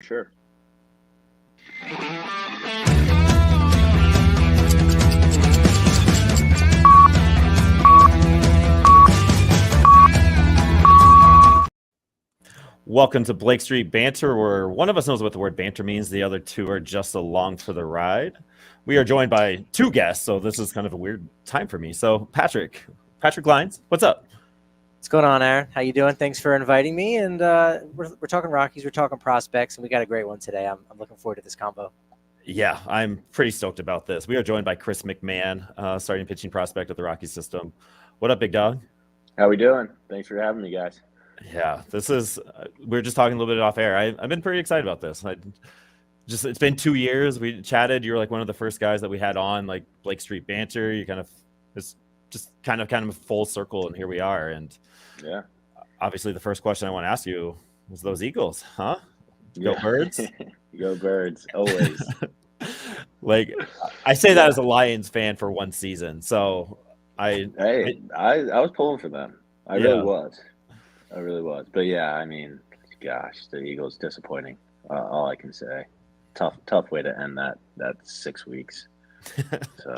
Sure. Welcome to Blake Street Banter, where one of us knows what the word banter means. The other two are just along for the ride. We are joined by two guests, so this is kind of a weird time for me. So, Patrick Lyons, what's up? What's going on, Aaron? How you doing? Thanks for inviting me. And we're talking Rockies, we're talking prospects, and we got a great one today. I'm looking forward to this combo. Yeah, I'm pretty stoked about this. We are joined by Chris McMahon, starting pitching prospect of the Rockies system. What up, big dog? How we doing? Thanks for having me, guys. Yeah, this is. We are just talking a little bit off air. I've been pretty excited about this. It's been 2 years. We chatted. You were like one of the first guys that we had on, like Blake Street Banter. You kind of just kind of full circle, and here we are. And yeah, obviously, the first question I want to ask you was those Eagles, huh? Go Birds. Go Birds, always. Like, I say that as a Lions fan for one season. So I was pulling for them. I really was. But yeah, I mean, gosh, the Eagles disappointing. All I can say. Tough way to end that 6 weeks. So,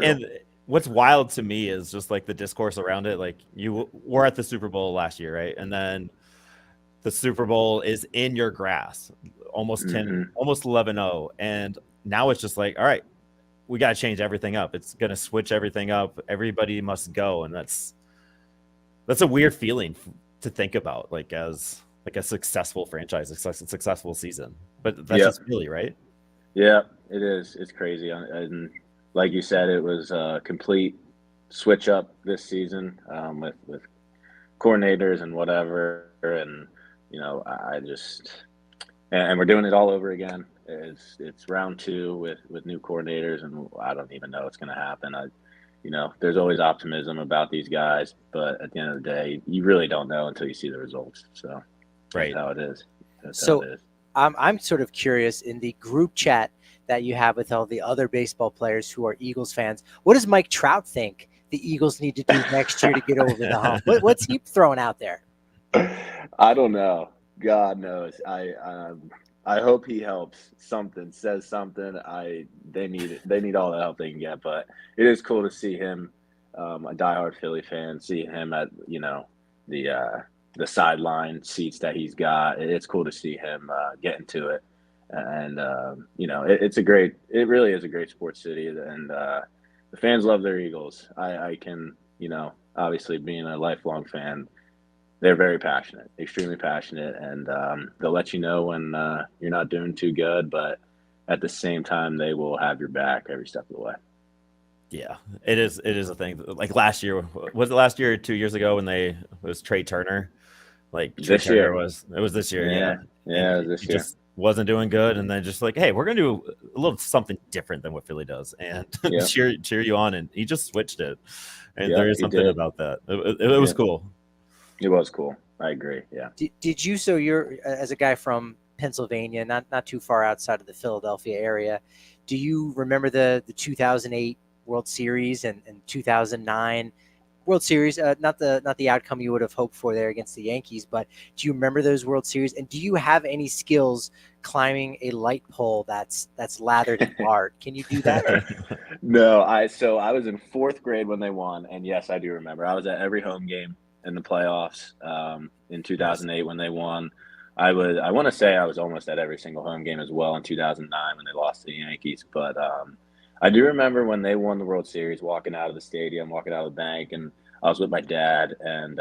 and what's wild to me is just like the discourse around it. Like, you were at the Super Bowl last year, right? And then the Super Bowl is in your grasp, almost 11-0, and now it's just like, all right, we got to change everything up. It's going to switch everything up. Everybody must go, and that's a weird feeling to think about, like as like a successful franchise, a successful season. But that's just really right. Yeah, it is. It's crazy, and like you said, it was a complete switch up this season with coordinators and whatever, and and we're doing it all over again. It's round 2 with new coordinators, and I don't even know what's going to happen. There's always optimism about these guys, but at the end of the day, you really don't know until you see the results. So that's how it is. I'm sort of curious, in the group chat that you have with all the other baseball players who are Eagles fans, what does Mike Trout think the Eagles need to do next year to get over the hump? What's he throwing out there? I don't know. God knows. I hope he helps. Says something. They need all the help they can get. But it is cool to see him, a diehard Philly fan, see him at the sideline seats that he's got. It's cool to see him get into it, and it really is a great sports city, and the fans love their Eagles. I can obviously being a lifelong fan. They're very passionate, extremely passionate, and they'll let you know when you're not doing too good, but at the same time, they will have your back every step of the way. Yeah, it is a thing. Like last year, was it last year or 2 years ago when it was Trey Turner? Like this year. It was this year. Yeah, it was this year. Just wasn't doing good, and then just like, hey, we're gonna do a little something different than what Philly does, and cheer you on, and he just switched it, and there is something about that. It was cool. It was cool. I agree. Yeah. Did you? So you're, as a guy from Pennsylvania, not too far outside of the Philadelphia area, do you remember the 2008 World Series and 2009 World Series? Not the outcome you would have hoped for there against the Yankees, but do you remember those World Series? And do you have any skills climbing a light pole that's lathered in lard? Can you do that? No. I was in 4th grade when they won, and yes, I do remember. I was at every home game in the playoffs in 2008 when they won. I want to say I was almost at every single home game as well in 2009 when they lost to the Yankees. But I do remember when they won the World Series, walking out of the stadium, walking out of the bank, and I was with my dad, and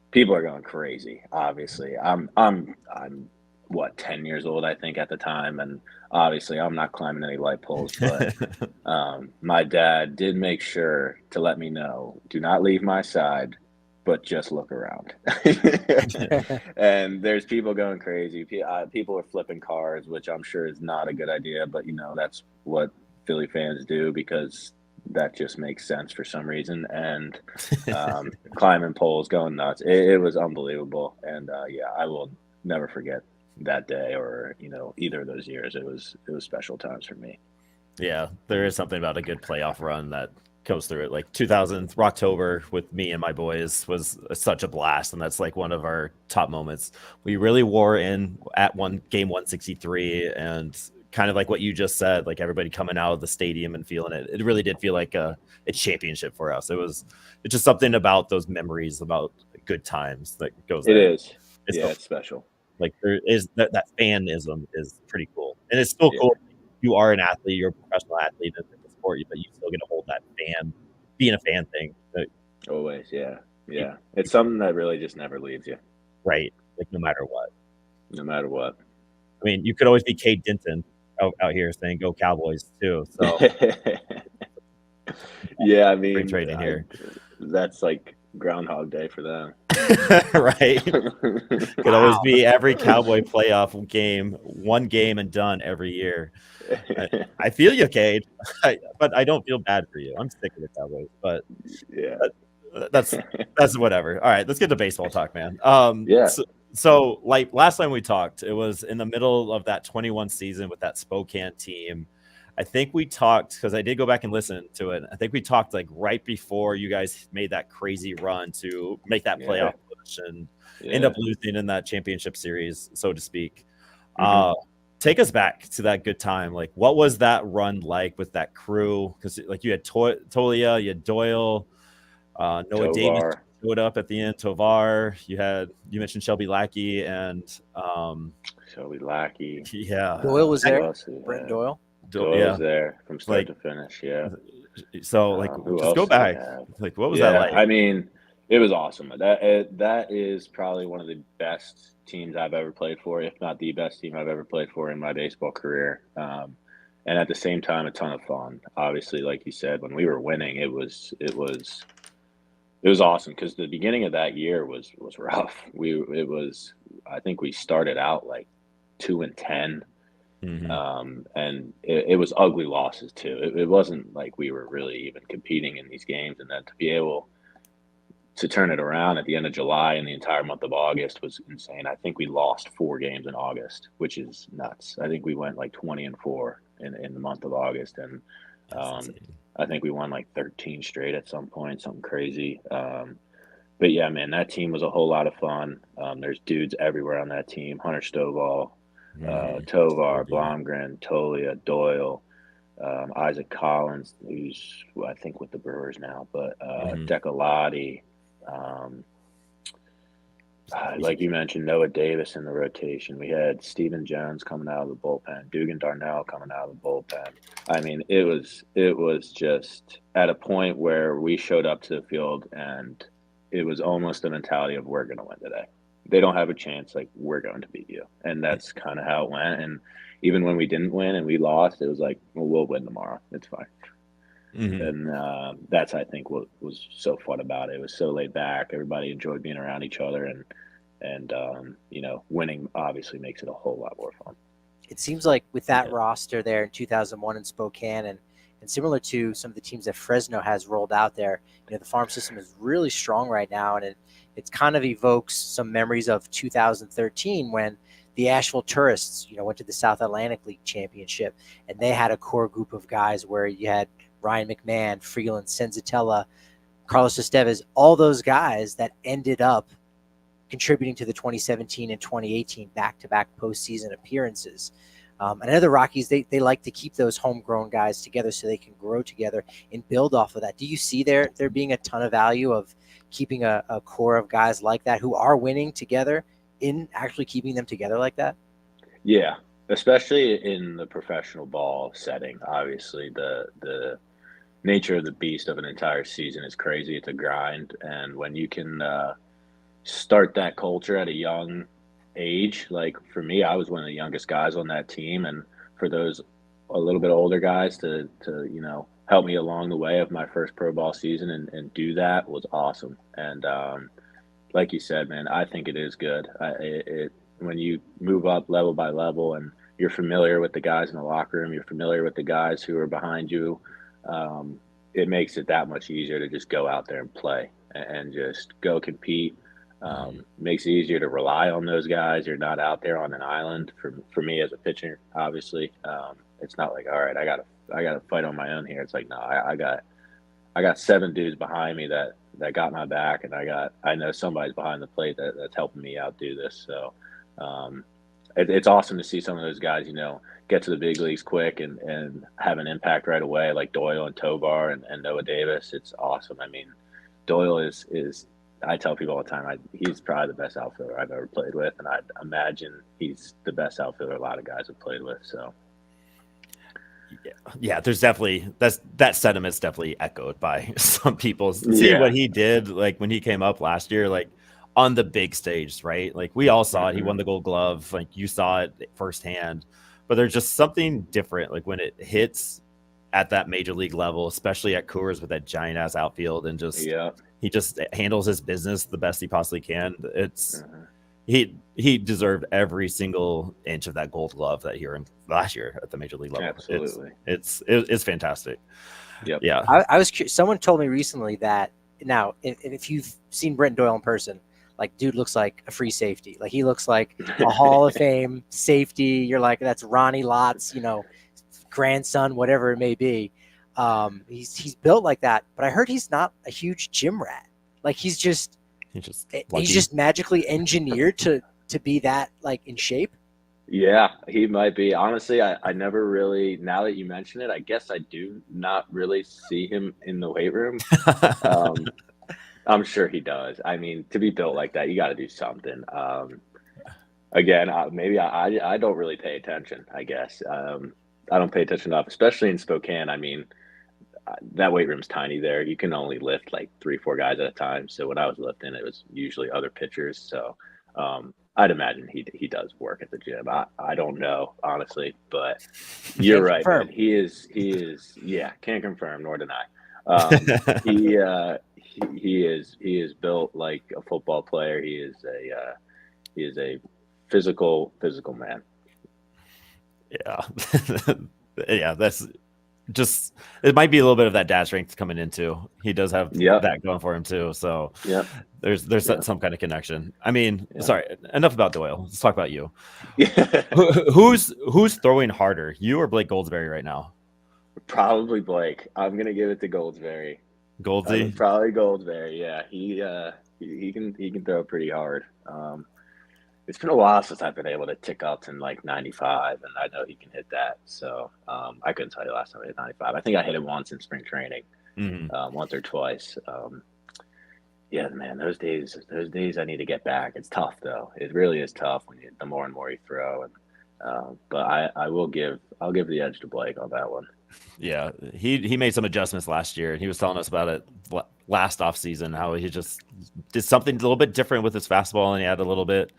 people are going crazy. Obviously, I'm 10 years old, I think, at the time, and obviously I'm not climbing any light poles, but my dad did make sure to let me know, do not leave my side, but just look around. And there's people going crazy. People are flipping cars, which I'm sure is not a good idea, but that's what Philly fans do because that just makes sense for some reason. And climbing poles, going nuts. It was unbelievable. And I will never forget that day or either of those years. It was special times for me. Yeah, there is something about a good playoff run that goes through it. Like 2000 October with me and my boys was such a blast, and that's like one of our top moments. We really wore in at game 163, and kind of like what you just said, like everybody coming out of the stadium and feeling it. It really did feel like a championship for us. It's just something about those memories, about good times that goes there. It is. It's It's special. Like there is that fanism is pretty cool, and it's still cool. You are an athlete, you're a professional athlete in the sport, but you still get to hold that being a fan thing. Always, yeah. It's something that really just never leaves you, right? Like no matter what. I mean, you could always be Cade Denton out here saying "Go Cowboys" too. So yeah, I mean, trading here. That's like Groundhog Day for them. Right. Could always be every Cowboy playoff game, one game and done every year. I feel you, Cade, but I don't feel bad for you. I'm sick of the Cowboys, but yeah, that's whatever. All right, let's get to baseball talk, man. Yeah. So like last time we talked, it was in the middle of that 21 season with that Spokane team. I think we talked, because I did go back and listen to it. I think we talked like right before you guys made that crazy run to make that playoff push and end up losing in that championship series, so to speak. Take us back to that good time. Like, what was that run like with that crew? Because like you had Tolia, you had Doyle, Noah Tovar. Davis showed up at the end. Tovar, you mentioned Shelby Lackey and Shelby Lackey. Yeah, Doyle was there. Brent Doyle. Doyle was there from start to finish. Yeah. So like, just go back. Like, what was that like? I mean, it was awesome. That is probably one of the best teams I've ever played for, if not the best team I've ever played for in my baseball career. And at the same time, a ton of fun. Obviously, like you said, when we were winning, it was awesome, because the beginning of that year was rough. I think we started out like 2-10. And it was ugly losses too. It wasn't like we were really even competing in these games, and then to be able to turn it around at the end of July and the entire month of August was insane. I think we lost 4 games in August, which is nuts. I think we went like 20-4 in the month of August, and I think we won like 13 straight at some point, something crazy. But yeah, man, that team was a whole lot of fun. There's dudes everywhere on that team: Hunter Stovall, Tovar, Blomgren, Tolia, Doyle, Isaac Collins, who's I think with the Brewers now, but Decolati, like you mentioned, Noah Davis in the rotation. We had Stephen Jones coming out of the bullpen, Dugan Darnell coming out of the bullpen. I mean, it was just at a point where we showed up to the field and it was almost the mentality of, we're going to win today. They don't have a chance. Like, we're going to beat you. And that's kind of how it went. And even when we didn't win and we lost, it was like, well, we'll win tomorrow. It's fine. And that's, I think, what was so fun about it. It was so laid back. Everybody enjoyed being around each other. And you know, winning obviously makes it a whole lot more fun. It seems like with that roster there in 2001 in Spokane, and similar to some of the teams that Fresno has rolled out there, you know, the farm system is really strong right now, and it kind of evokes some memories of 2013 when the Asheville Tourists, you know, went to the South Atlantic League Championship, and they had a core group of guys where you had Ryan McMahon, Freeland, Senzatella, Carlos Estevez, all those guys that ended up contributing to the 2017 and 2018 back-to-back postseason appearances. And I know the Rockies, they like to keep those homegrown guys together so they can grow together and build off of that. Do you see there being a ton of value of keeping a core of guys like that who are winning together, in actually keeping them together like that? Yeah, especially in the professional ball setting. Obviously, the nature of the beast of an entire season is crazy. It's a grind. And when you can start that culture at a young age, like for me, I was one of the youngest guys on that team, and for those a little bit older guys to you know, help me along the way of my first pro ball season and do that was awesome. And like you said, man, I think it is good. When you move up level by level and you're familiar with the guys in the locker room, you're familiar with the guys who are behind you, it makes it that much easier to just go out there and play and just go compete. Makes it easier to rely on those guys. You're not out there on an island. For me as a pitcher, obviously, it's not like, all right, I gotta fight on my own here. It's like, no, I I got 7 dudes behind me that got my back, and I know somebody's behind the plate that's helping me out do this. So um, it's awesome to see some of those guys, get to the big leagues quick and have an impact right away, like Doyle and Tovar and Noah Davis. It's awesome. I mean, Doyle is I tell people all the time, he's probably the best outfielder I've ever played with, and I imagine he's the best outfielder a lot of guys have played with. So. Yeah, there's definitely that sentiment's definitely echoed by some people. Seeing what he did, like when he came up last year, like on the big stage, right? Like we all saw it. He won the Gold Glove. Like you saw it firsthand. But there's just something different, like when it hits at that major league level, especially at Coors with that giant ass outfield, and just he just handles his business the best he possibly can. It's he deserved every single inch of that Gold Glove that he earned last year at the major league level. Absolutely, it's fantastic. Yep. Yeah. I was curious. Someone told me recently that now, if you've seen Brenton Doyle in person, like dude looks like a free safety. Like he looks like a Hall of Fame safety. You're like, that's Ronnie Lott's, grandson, whatever it may be. He's built like that, but I heard he's not a huge gym rat. Like he's just magically engineered to be that like in shape. Yeah, he might be. Honestly, I never really, now that you mention it, I guess I do not really see him in the weight room. I'm sure he does. I mean, to be built like that, you got to do something. Again, maybe I don't really pay attention, I guess. I don't pay attention enough, especially in Spokane. I mean, that weight room's tiny there. You can only lift like 3-4 guys at a time. So when I was lifting, it was usually other pitchers. So I'd imagine he does work at the gym. I don't know, honestly, but you're right, man. He is yeah, can't confirm nor deny. He is built like a football player. He is a physical man. Yeah. Yeah, that's just, it might be a little bit of that dad strength coming into. He does have that going for him too. So there's some kind of connection. I mean, sorry, enough about Doyle. Let's talk about you. Who's throwing harder, you or Blake Goldsberry right now? Probably Blake. I'm gonna give it to Goldsberry. Goldsy? Probably Goldsberry. Yeah, he can throw pretty hard. It's been a while since I've been able to tick up to like 95, and I know he can hit that. So I couldn't tell you last time I hit 95. I think I hit it once in spring training, once or twice. Yeah, man, those days I need to get back. It's tough though. It really is tough when the more and more you throw. And but I'll give the edge to Blake on that one. Yeah, he made some adjustments last year, and he was telling us about it last off season, how he just did something a little bit different with his fastball, and he had a little bit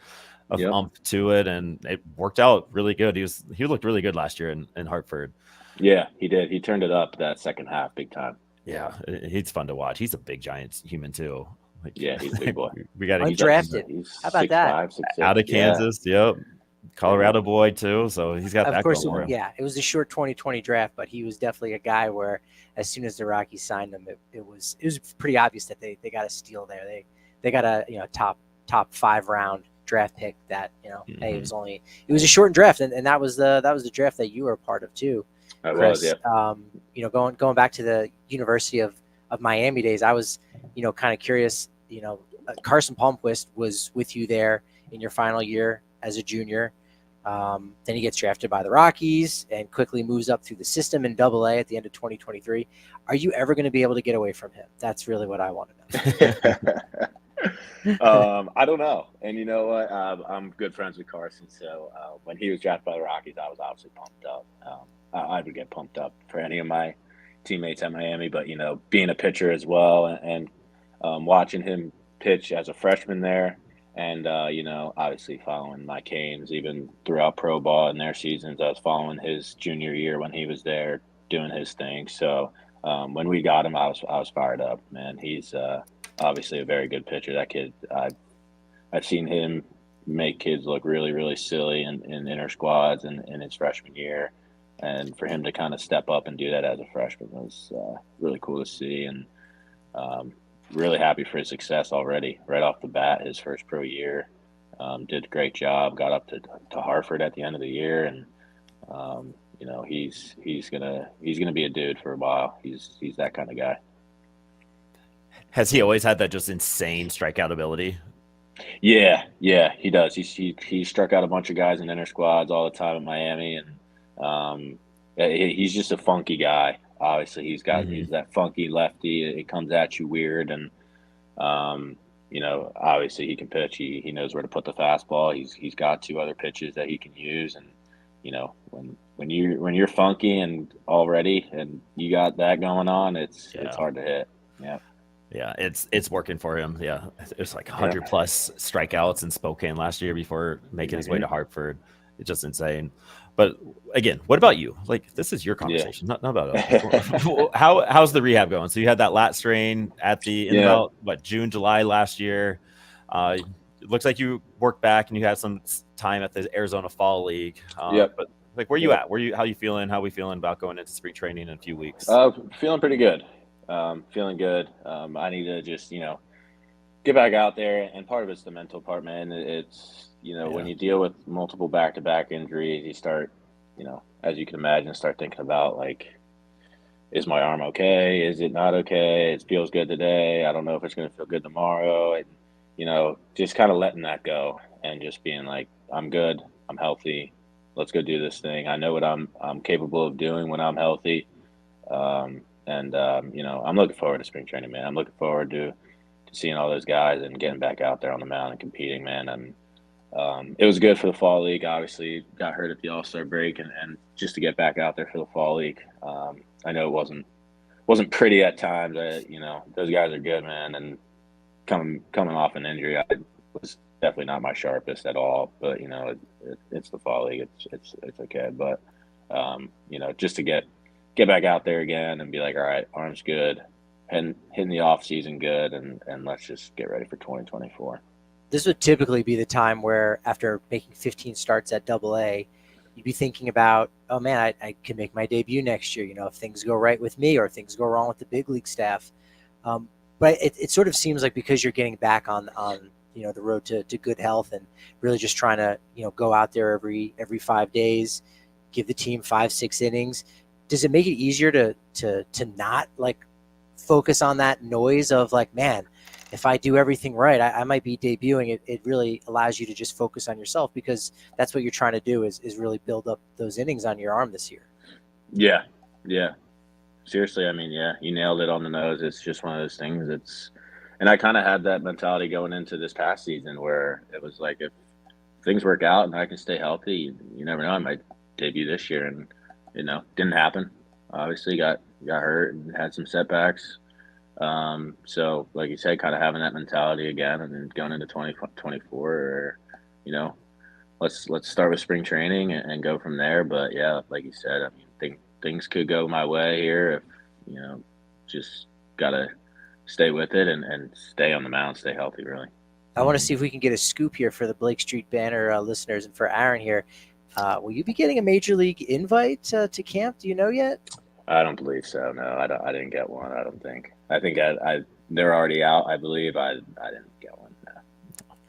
of ump to it, and it worked out really good. He looked really good last year in Hartford. Yeah, he did. He turned it up that second half big time. Yeah, he's fun to watch. He's a big giant human too. Like, yeah, he's a big boy. We got to undrafted. How about that? 6'5", 6'6". Out of Kansas. Yep. Colorado boy too, so he's got that. Of course, going. It was a short 2020 draft, but he was definitely a guy where as soon as the Rockies signed him, it was pretty obvious that they got a steal there. They got a top 5 round draft pick that hey, it was a short draft, and that was the draft that you were a part of too, Chris. Going back to the University of Miami days, I was kind of curious. Carson Palmquist was with you there in your final year as a junior. Then he gets drafted by the Rockies and quickly moves up through the system in AA at the end of 2023. Are you ever going to be able to get away from him? That's really what I want to know. I don't know. And you know what? I'm good friends with Carson. So when he was drafted by the Rockies, I was obviously pumped up. I would get pumped up for any of my teammates at Miami, but being a pitcher as well and watching him pitch as a freshman there, and obviously following my Canes even throughout pro ball and their seasons. I was following his junior year when he was there doing his thing. So when we got him, I was fired up, man. He's obviously a very good pitcher. That kid, I've seen him make kids look really, really silly in inter squads in his freshman year. And for him to kind of step up and do that as a freshman was really cool to see. And really happy for his success already right off the bat. His first pro year, did a great job. Got up to Hartford at the end of the year, and he's gonna be a dude for a while. He's that kind of guy. Has he always had that just insane strikeout ability? Yeah, he does. He struck out a bunch of guys in inner squads all the time in Miami, and he's just a funky guy. Obviously, he's that funky lefty. It comes at you weird, and obviously he can pitch. He knows where to put the fastball. He's got two other pitches that he can use, and when you're funky and already and you got that going on, it's hard to hit. Yeah. Yeah, it's working for him. Yeah, there's like 100 plus strikeouts in Spokane last year before making his way to Hartford. It's just insane. But again, what about you? Like, this is your conversation, not about us. How's the rehab going? So you had that lat strain in about June, July last year. It looks like you worked back and you had some time at the Arizona Fall League. But like, where you at? How you feeling? How we feeling about going into spring training in a few weeks? Feeling pretty good. Feeling good. I need to just, get back out there. And part of it's the mental part, man. It's, when you deal with multiple back-to-back injuries, you start, as you can imagine, start thinking about, like, is my arm okay? Is it not okay? It feels good today. I don't know if it's going to feel good tomorrow. And, just kind of letting that go and just being like, I'm good. I'm healthy. Let's go do this thing. I know what I'm capable of doing when I'm healthy. I'm looking forward to spring training, man. I'm looking forward to seeing all those guys and getting back out there on the mound and competing, man. And it was good for the fall league. Obviously, got hurt at the All-Star break, and just to get back out there for the fall league. I know it wasn't pretty at times. Those guys are good, man. And coming off an injury, I was definitely not my sharpest at all. But it's the fall league. It's okay. But just to get back out there again and be like, all right, arm's good, and hitting the off season good, and let's just get ready for 2024. This would typically be the time where, after making 15 starts at AA, you'd be thinking about, oh man, I can make my debut next year. If things go right with me or things go wrong with the big league staff. But it sort of seems like, because you're getting back on the road to good health and really just trying to go out there every 5 days, give the team 5-6 innings. Does it make it easier to not like focus on that noise of like, man, if I do everything right, I might be debuting. It really allows you to just focus on yourself, because that's what you're trying to do is really build up those innings on your arm this year. Yeah. Seriously, I mean, you nailed it on the nose. It's just one of those things. And I kind of had that mentality going into this past season, where it was like, if things work out and I can stay healthy, you never know, I might debut this year. And didn't happen. Obviously got hurt and had some setbacks. So like you said, kind of having that mentality again, and then going into 2024, let's start with spring training and go from there. But yeah, like you said, I mean, things could go my way here if, just gotta stay with it and stay on the mound, stay healthy, really. I want to see if we can get a scoop here for the Blake Street Banner listeners, and for Aaron here. Will you be getting a major league invite to camp? Do you know yet? I don't believe so. No, I didn't get one. I don't think. I think they're already out. I believe I didn't get one. No.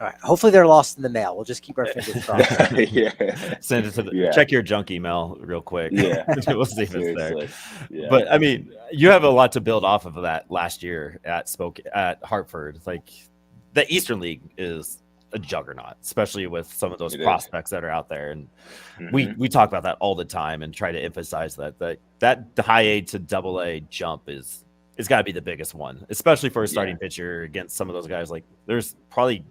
All right. Hopefully they're lost in the mail. We'll just keep our fingers crossed. Send it to check your junk email real quick. Yeah. We'll see if it's there. Yeah. But I mean, you have a lot to build off of that last year at Hartford. Like, the Eastern League is a juggernaut, especially with some of those prospects that are out there. And we talk about that all the time and try to emphasize that the high A to double A jump it's got to be the biggest one, especially for a starting pitcher against some of those guys. Like, there's probably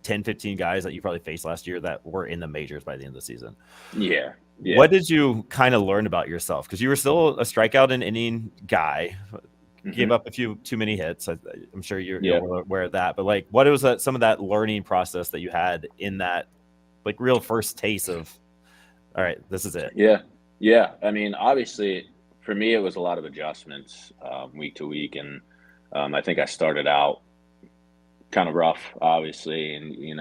10, 15 guys that you probably faced last year that were in the majors by the end of the season. Yeah. What did you kind of learn about yourself? Because you were still a strikeout and inning guy. Gave up a few too many hits. I'm sure you're aware of that. But like, what was some of that learning process that you had in that, like, real first taste of, all right, this is it? Yeah. I mean, obviously, for me, it was a lot of adjustments week to week, and I think I started out kind of rough, obviously, and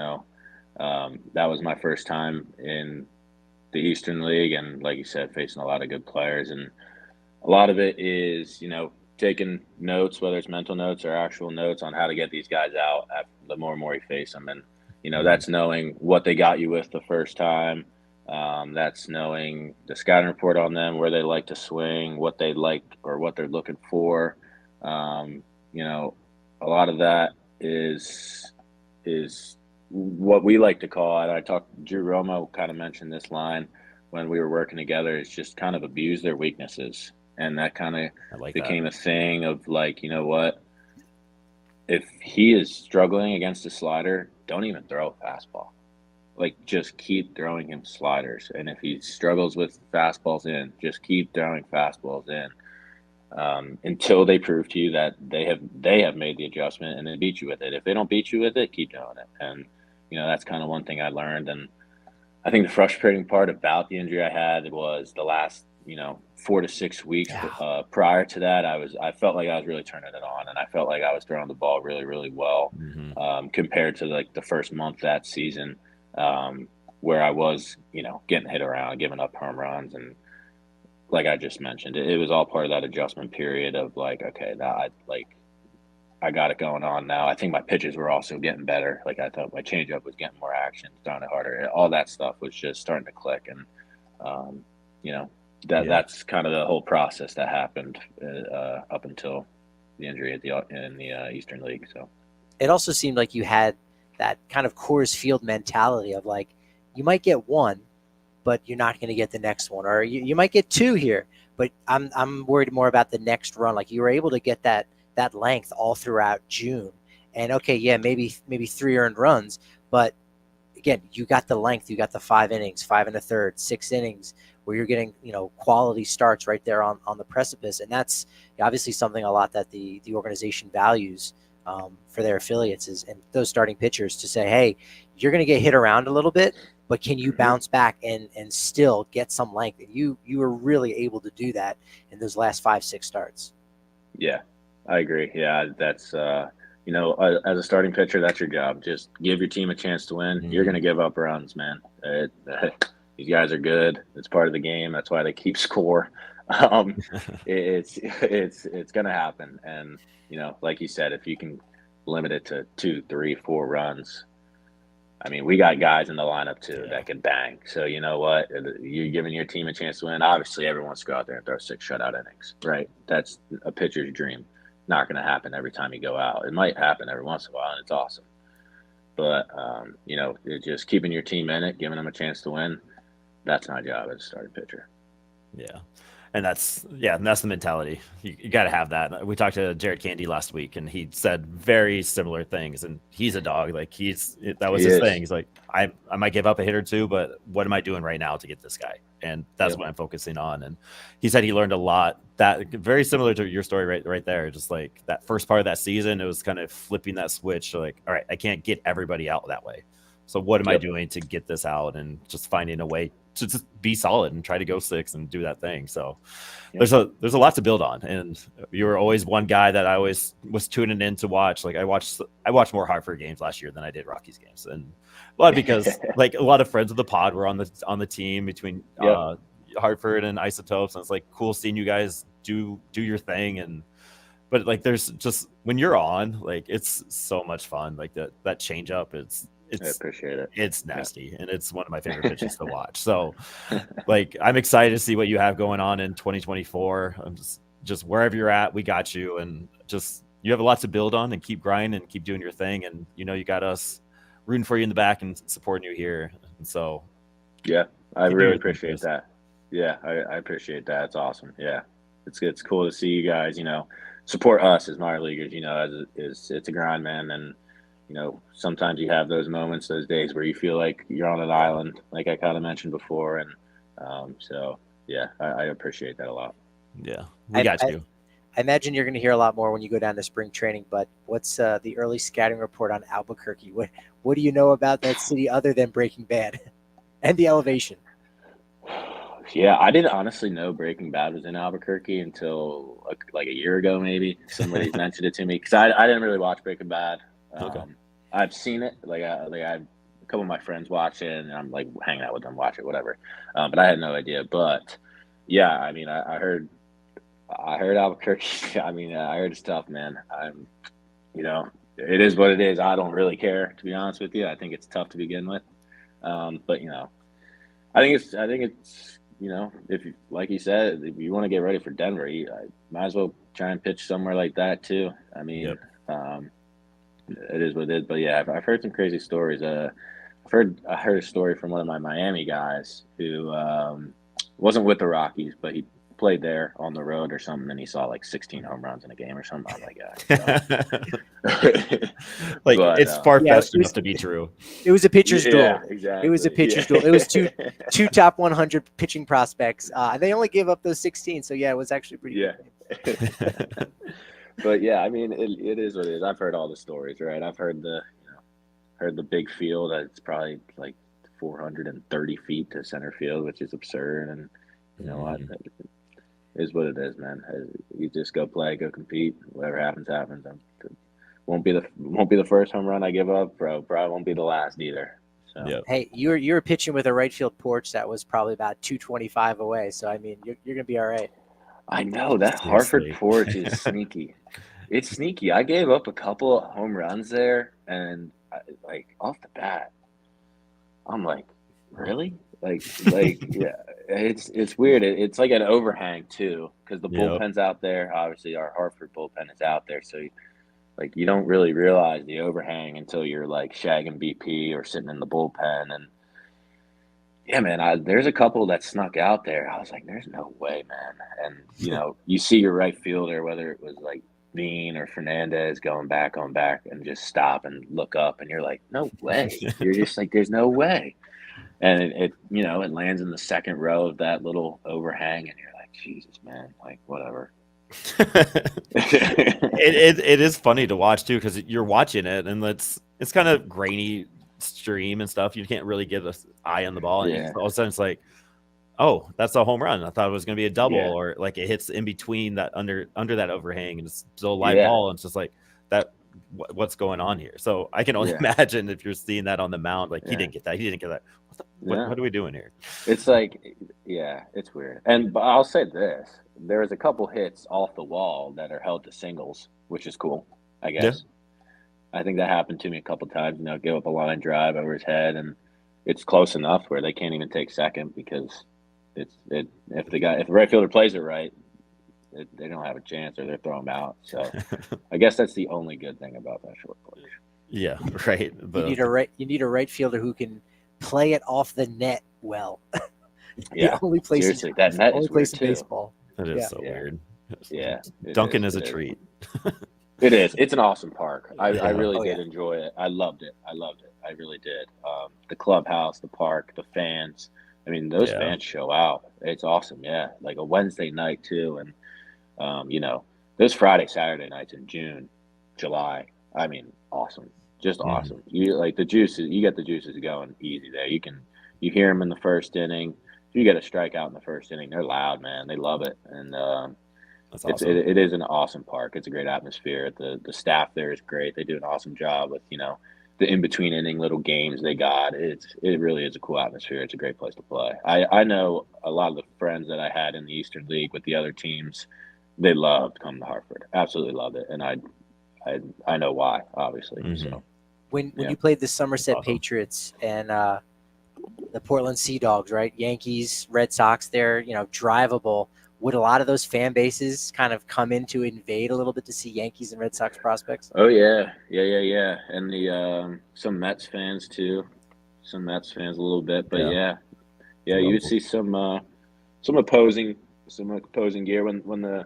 that was my first time in the Eastern League, and like you said, facing a lot of good players, and a lot of it is taking notes, whether it's mental notes or actual notes, on how to get these guys out the more and more you face them. And, that's knowing what they got you with the first time. That's knowing the scouting report on them, where they like to swing, what they like or what they're looking for. you know, a lot of that is what we like to call it. I talked, Drew Romo kind of mentioned this line when we were working together. It's just kind of abuse their weaknesses. And that kind of I like that. became a thing of like, you know what? If he is struggling against a slider, don't even throw a fastball. Like, just keep throwing him sliders. And if he struggles with fastballs in, just keep throwing fastballs in until they prove to you that they have made the adjustment and they beat you with it. If they don't beat you with it, keep doing it. And that's kind of one thing I learned. And I think the frustrating part about the injury I had was the last 4 to 6 weeks prior to that. I felt like I was really turning it on, and I felt like I was throwing the ball really, really well compared to like the first month that season, where I was getting hit around, giving up home runs, and like I just mentioned, it was all part of that adjustment period of like, okay, now I got it going on now. I think my pitches were also getting better. Like, I thought my changeup was getting more action, throwing it harder. All that stuff was just starting to click, and that's kind of the whole process that happened up until the injury in the Eastern League. So it also seemed like you had that kind of Coors Field mentality of like, you might get one, but you're not going to get the next one, or you might get two here, but I'm worried more about the next run. Like, you were able to get that length all throughout June, and okay, yeah, maybe 3 earned runs, but again, you got the length, you got the 5 innings, 5 1/3, 6 innings, where you're getting quality starts right there on the precipice, and that's obviously something a lot that the organization values for their affiliates is, and those starting pitchers, to say, hey, you're going to get hit around a little bit, but can you bounce back and still get some length? And you were really able to do that in those last 5-6 starts. Yeah, I agree. Yeah, that's as a starting pitcher, that's your job. Just give your team a chance to win. You're going to give up runs, man. These guys are good. It's part of the game. That's why they keep score. It's going to happen. And like you said, if you can limit it to 2, 3, 4 runs. I mean, we got guys in the lineup too that can bang. So you know what? You're giving your team a chance to win. Obviously, everyone wants to go out there and throw 6 shutout innings, right? That's a pitcher's dream. Not going to happen every time you go out. It might happen every once in a while, and it's awesome. But just keeping your team in it, giving them a chance to win. That's my job as a starting pitcher. Yeah. And that's the mentality. You got to have that. We talked to Jared Candy last week, and he said very similar things. And he's a dog. Like, that was his thing. He's like, I might give up a hit or two, but what am I doing right now to get this guy? And that's what I'm focusing on. And he said he learned a lot. That very similar to your story right there. Just like that first part of that season, it was kind of flipping that switch. Like, all right, I can't get everybody out that way. So what am I doing to get this out, and just finding a way to just be solid and try to go 6 and do that thing. So there's a lot to build on. And you were always one guy that I always was tuning in to watch. Like, I watched more Hartford games last year than I did Rockies games. And a lot because like a lot of friends of the pod were on the team between Hartford and Isotopes. And it's like cool seeing you guys do your thing. But like, there's just, when you're on, like, it's so much fun. Like that change up, I appreciate it. It's nasty, and it's one of my favorite pitches to watch. So, like, I'm excited to see what you have going on in 2024. I'm just wherever you're at, we got you, and just you have a lot to build on, and keep grinding and keep doing your thing. And you got us rooting for you in the back and supporting you here. And so, I really appreciate that. Yeah, I appreciate that. It's awesome. Yeah, it's cool to see you guys. Support us as minor leaguers. It's a grind, man, and. Sometimes you have those moments, those days where you feel like you're on an island, like I kind of mentioned before. And I appreciate that a lot. Yeah, we got you. I imagine you're going to hear a lot more when you go down to spring training, but what's the early scouting report on Albuquerque? What do you know about that city other than Breaking Bad and the elevation? Yeah, I didn't honestly know Breaking Bad was in Albuquerque until like a year ago, maybe. Somebody mentioned it to me, because I didn't really watch Breaking Bad. Okay. I've seen it. I a couple of my friends watch it, and I'm like hanging out with them, watch it, whatever. But I had no idea. But yeah, I mean, I heard Albuquerque. I mean, I heard it's tough, man. It is what it is. I don't really care, to be honest with you. I think it's tough to begin with. But I think it's you know, if you, like you said, if you want to get ready for Denver, might as well try and pitch somewhere like that too. I mean, Yep. it is what it is. But yeah, I've heard some crazy stories. I heard a story from one of my Miami guys who wasn't with the Rockies, but he played there on the road or something, and he saw like 16 home runs in a game or something. I'm like, yeah. Like, But, it's far Yeah, fetched enough to be true. It was a pitcher's duel. yeah, exactly. It was a pitcher's duel. It was two top 100 pitching prospects. They only gave up those 16, so yeah, it was actually pretty good. But yeah, I mean, it is what it is. I've heard all the stories, right? I've heard the big field. It's probably like 430 feet to center field, which is absurd. And you know what? It is what it is, man. You just go play, go compete. Whatever happens, happens. Won't be the first home run I give up, bro. Probably won't be the last either. So. Yep. Hey, you were pitching with a right field porch that was probably about 225 away. So I mean, you're gonna be all right. I know that Seriously. Hartford porch is sneaky. It's sneaky. I gave up a couple of home runs there, and like off the bat, I'm like, really? Like yeah. It's weird. It's like an overhang too, because the bullpen's out there. Obviously, our Hartford bullpen is out there, so like you don't really realize the overhang until you're like shagging BP or sitting in the bullpen. And yeah, man, there's a couple that snuck out there. I was like, there's no way, man. And you know, you see your right fielder, whether it was like Bean or Fernandez going back on back and just stop and look up, and you're like, no way. You're just like, there's no way. And it you know, it lands in the second row of that little overhang, and you're like, Jesus, man, like whatever. it is funny to watch too, because you're watching it and it's kind of grainy stream and stuff. You can't really get an eye on the ball, and all of a sudden it's like, oh, that's a home run. I thought it was going to be a double, or like it hits in between that under that overhang, and it's still a live ball, and it's just like that. What's going on here? So I can only imagine if you're seeing that on the mound, like he didn't get that. What are we doing here? It's like, it's weird. But I'll say this: there was a couple hits off the wall that are held to singles, which is cool, I guess. I think that happened to me a couple times. You know, give up a line drive over his head, and it's close enough where they can't even take second because if the right fielder plays it right, they don't have a chance, or they're thrown out. So I guess that's the only good thing about that short porch. Yeah, right. You need a right fielder who can play it off the net well. Yeah, only place seriously, that net is weird too. Baseball. That is so weird. Yeah, Duncan is a treat. It is. It's an awesome park. I really did enjoy it. I loved it. I really did. The clubhouse, the park, the fans. I mean, those fans show out. It's awesome. Yeah, like a Wednesday night too, and you know, those Friday, Saturday nights in June, July. I mean, awesome. Just awesome. You like the juices. You get the juices going easy there. You hear them in the first inning. If you get a strikeout in the first inning, they're loud, man. They love it, and that's awesome. it is an awesome park. It's a great atmosphere. The staff there is great. They do an awesome job with, you know, the in between inning little games they got. It really is a cool atmosphere. It's a great place to play. I know a lot of the friends that I had in the Eastern League with the other teams, they loved coming to Hartford. Absolutely loved it, and I know why, obviously. So when you played the Somerset Patriots and the Portland Sea Dogs, right? Yankees, Red Sox, they're, you know, drivable. Would a lot of those fan bases kind of come in to invade a little bit to see Yankees and Red Sox prospects? Oh yeah. And the some Mets fans too. Some Mets fans a little bit, but yeah, you would see some opposing gear when the.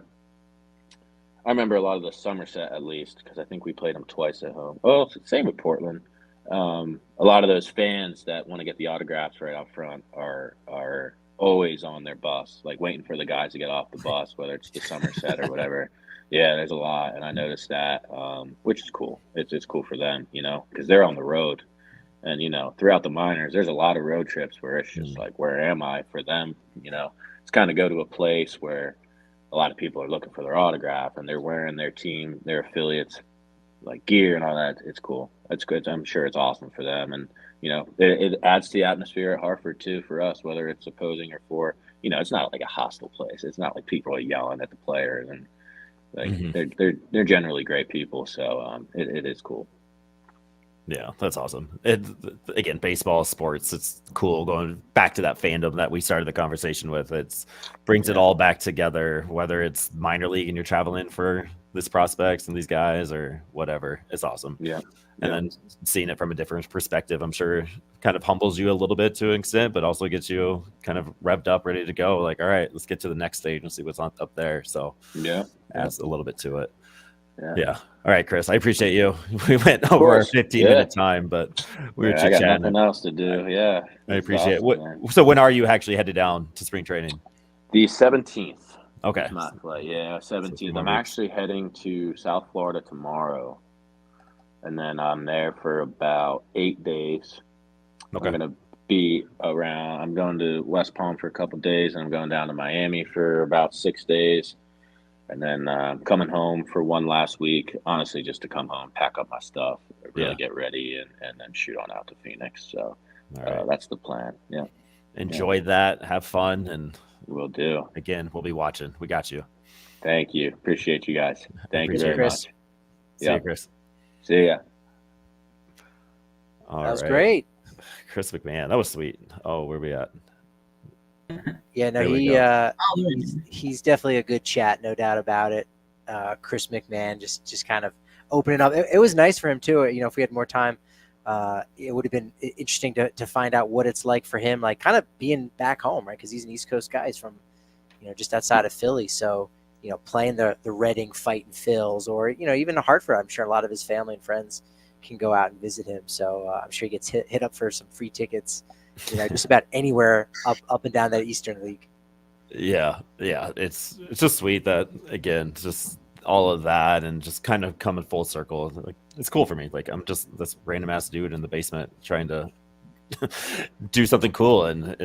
I remember a lot of the Somerset, at least, because I think we played them twice at home. Oh, same with Portland. A lot of those fans that want to get the autographs right out front are always on their bus, like waiting for the guys to get off the bus, whether it's the Somerset or whatever. Yeah, there's a lot, and I noticed that, which is cool. It's cool for them, you know, because they're on the road, and you know, throughout the minors, there's a lot of road trips where it's just like, where am I for them? You know, it's kind of go to a place where a lot of people are looking for their autograph, and they're wearing their team, their affiliates, like gear and all that. It's cool. It's good. I'm sure it's awesome for them, and you know, it adds to the atmosphere at Hartford too for us, whether it's opposing or for. You know, it's not like a hostile place. It's not like people are yelling at the players, and like they're generally great people. So it is cool. Yeah, that's awesome. Again, baseball, sports, it's cool going back to that fandom that we started the conversation with. It's brings it all back together, whether it's minor league and you're traveling for these prospects and these guys or whatever. It's awesome. Yeah. And then seeing it from a different perspective, I'm sure kind of humbles you a little bit to an extent, but also gets you kind of revved up, ready to go. Like, all right, let's get to the next stage and see what's up there. So adds a little bit to it. Yeah. All right, Chris, I appreciate you. We went over our 15-minute time, but we were I got chit-chatting. nothing else to do. Yeah. I appreciate it. So when are you actually headed down to spring training? The 17th. Okay. My flight. Yeah, 17th. I'm actually heading to South Florida tomorrow. And then I'm there for about 8 days. Okay. I'm going to be around. I'm going to West Palm for a couple of days, and I'm going down to Miami for about 6 days. And then coming home for one last week, honestly, just to come home, pack up my stuff, really get ready, and then shoot on out to Phoenix. So that's the plan. Yeah. Enjoy that. Have fun. And we'll do. Again, we'll be watching. We got you. Thank you. Appreciate you guys. Thank you very Chris. much. See you, Chris. See ya. That was great. Chris McMahon. That was sweet. Oh, where are we at? Yeah, no, he's definitely a good chat, no doubt about it. Chris McMahon just kind of opening up. It was nice for him too. You know, if we had more time, it would have been interesting to find out what it's like for him, like kind of being back home, right? Because he's an East Coast guy. He's from, just outside of Philly. So, playing the Reading Fighting Phils, or even Hartford. I'm sure a lot of his family and friends can go out and visit him. So I'm sure he gets hit up for some free tickets. Just about anywhere up and down that Eastern League. Yeah. It's just sweet that, again, just all of that and just kind of coming full circle. Like, it's cool for me. Like, I'm just this random ass dude in the basement trying to do something cool, and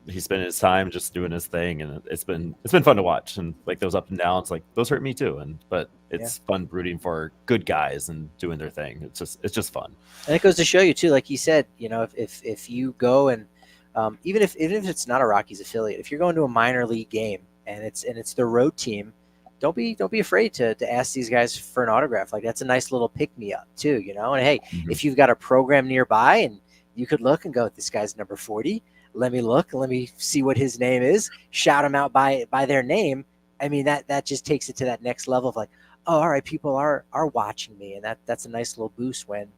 he's spending his time just doing his thing, and it's been fun to watch. And like those up and downs, like those hurt me too. But it's fun rooting for good guys and doing their thing. It's just fun. And it goes to show you too, like you said, if you go and even if it's not a Rockies affiliate, if you're going to a minor league game and it's the road team, don't be afraid to ask these guys for an autograph. Like, that's a nice little pick me up too, And hey, if you've got a program nearby and you could look and go, this guy's number 40. Let me look. Let me see what his name is. Shout them out by their name. I mean, that just takes it to that next level of like, oh, all right, people are watching me. And that's a nice little boost when,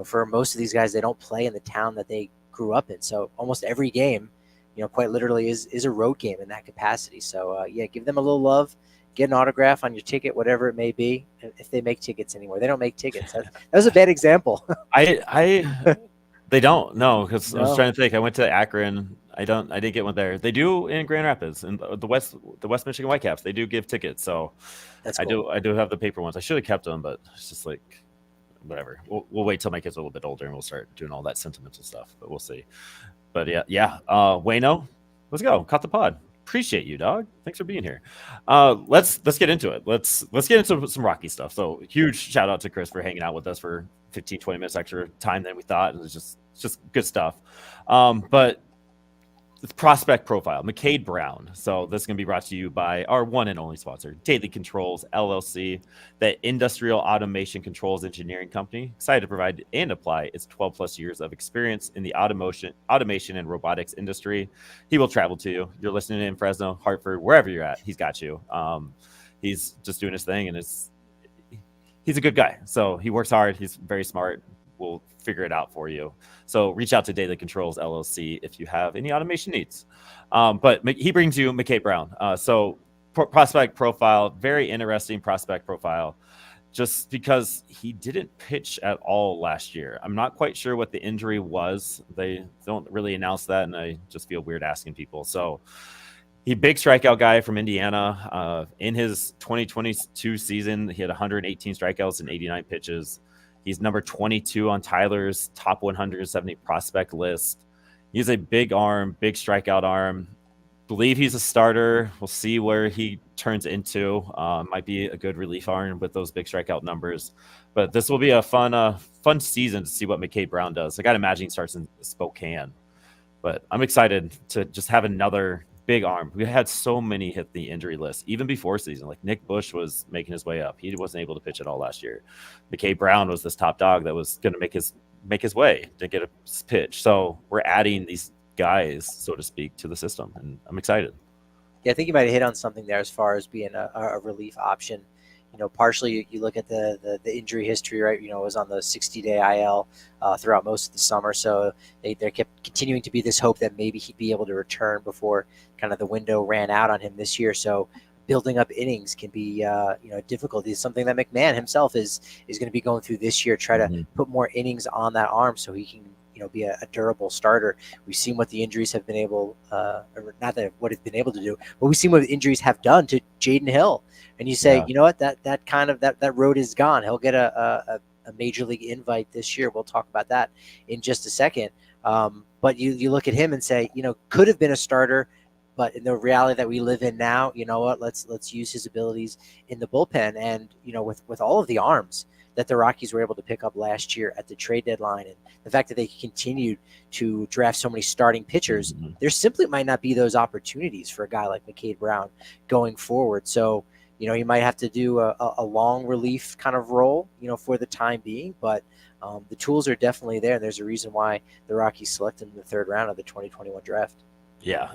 for most of these guys, they don't play in the town that they grew up in. So almost every game, quite literally is a road game in that capacity. So give them a little love, get an autograph on your ticket, whatever it may be. If they make tickets anymore, they don't make tickets. That was a bad example. They don't, no, because I was trying to think. I went to Akron. I didn't get one there. They do in Grand Rapids and the West Michigan Whitecaps. They do give tickets, so that's cool. I do have the paper ones. I should have kept them, but it's just like whatever. We'll wait till my kids are a little bit older and we'll start doing all that sentimental stuff. But we'll see. But yeah. Wayno, let's go. Caught the pod. Appreciate you, dog. Thanks for being here. Let's get into it. Let's get into some Rocky stuff. So huge shout out to Chris for hanging out with us for 15-20 minutes extra time than we thought. It was just good stuff. But it's prospect profile, McCade Brown. So this is going to be brought to you by our one and only sponsor, Daily Controls LLC, the industrial automation controls engineering company. Excited to provide and apply its 12 plus years of experience in the automation and robotics industry. He will travel to you. You're listening in Fresno, Hartford, wherever you're at. He's got you. He's just doing his thing, and he's a good guy. So he works hard. He's very smart. We'll figure it out for you. So reach out to Daily Controls LLC if you have any automation needs. But he brings you McCade Brown. So prospect profile, very interesting prospect profile, just because he didn't pitch at all last year. I'm not quite sure what the injury was. They don't really announce that, and I just feel weird asking people. So he big strikeout guy from Indiana. In his 2022 season, he had 118 strikeouts and 89 pitches. He's number 22 on Tyler's top 170 prospect list. He's a big arm, big strikeout arm. Believe he's a starter. We'll see where he turns into. Might be a good relief arm with those big strikeout numbers. But this will be a fun season to see what McCade Brown does. I got to imagine he starts in Spokane. But I'm excited to just have another big arm. We had so many hit the injury list even before season. Like Nick Bush was making his way up. He wasn't able to pitch at all last year. McKay Brown was this top dog that was going to make his way to get a pitch. So we're adding these guys, so to speak, to the system, and I'm excited. Yeah, I think you might have hit on something there as far as being a relief option. Partially you look at the injury history, right? It was on the 60-day IL throughout most of the summer. So there kept continuing to be this hope that maybe he'd be able to return before kind of the window ran out on him this year. So building up innings can be, difficult. It's something that McMahon himself is going to be going through this year, try to put more innings on that arm so he can, be a durable starter. We've seen what the injuries have been able, or not that what it's been able to do, but we've seen what the injuries have done to Jaden Hill. And you say, you know what, that road is gone. He'll get a major league invite this year. We'll talk about that in just a second. But you look at him and say, could have been a starter, but in the reality that we live in now, you know what, let's use his abilities in the bullpen. And, with all of the arms that the Rockies were able to pick up last year at the trade deadline, and the fact that they continued to draft so many starting pitchers, there simply might not be those opportunities for a guy like McKay Brown going forward. So, you might have to do a long relief kind of role, for the time being, but the tools are definitely there. And there's a reason why the Rockies selected in the third round of the 2021 draft. Yeah,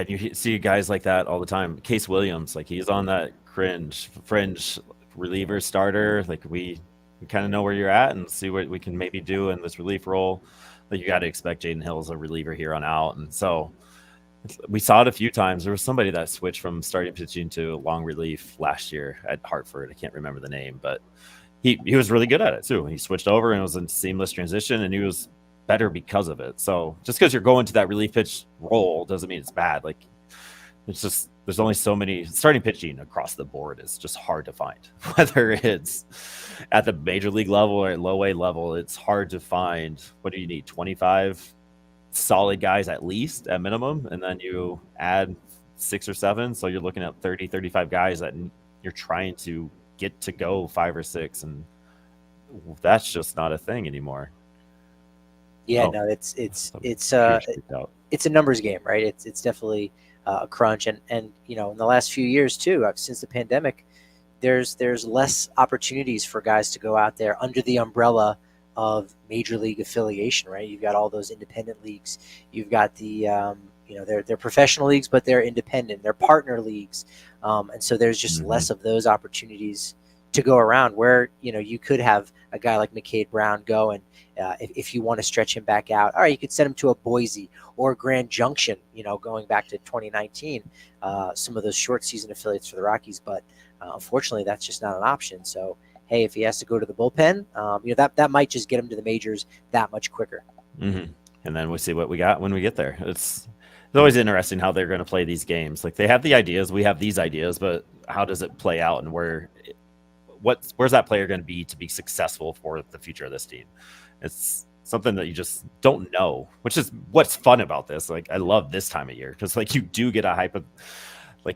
you see guys like that all the time. Case Williams, like he's on that fringe reliever starter. Like we kind of know where you're at and see what we can maybe do in this relief role. Like you got to expect Jaden Hill as a reliever here on out. And so we saw it a few times. There was somebody that switched from starting pitching to long relief last year at Hartford. I can't remember the name, but he was really good at it too. He switched over and it was a seamless transition, and he was better because of it. So just because you're going to that relief pitch role doesn't mean it's bad. Like it's just, there's only so many starting pitching across the board is just hard to find, whether it's at the major league level or at low A level. It's hard to find. What do you need? 25 solid guys at least at minimum. And then you add 6 or 7. So you're looking at 30, 35 guys that you're trying to get to go 5 or 6. And that's just not a thing anymore. Yeah, no, it's a numbers game, right? It's definitely a crunch, and in the last few years too, since the pandemic, there's less opportunities for guys to go out there under the umbrella of major league affiliation, right? You've got all those independent leagues, you've got the they're professional leagues, but they're independent, they're partner leagues, and so there's just less of those opportunities to go around where you could have a guy like McKay Brown go, and if you want to stretch him back out, all right, you could send him to a Boise or Grand Junction, going back to 2019, some of those short season affiliates for the Rockies, but unfortunately that's just not an option. So hey, if he has to go to the bullpen, that might just get him to the majors that much quicker. And then we'll see what we got when we get there. It's always interesting how they're going to play these games. Like they have the ideas, we have these ideas, but how does it play out, and where's that player going to be successful for the future of this team? It's something that you just don't know, which is what's fun about this. Like I love this time of year because like you do get a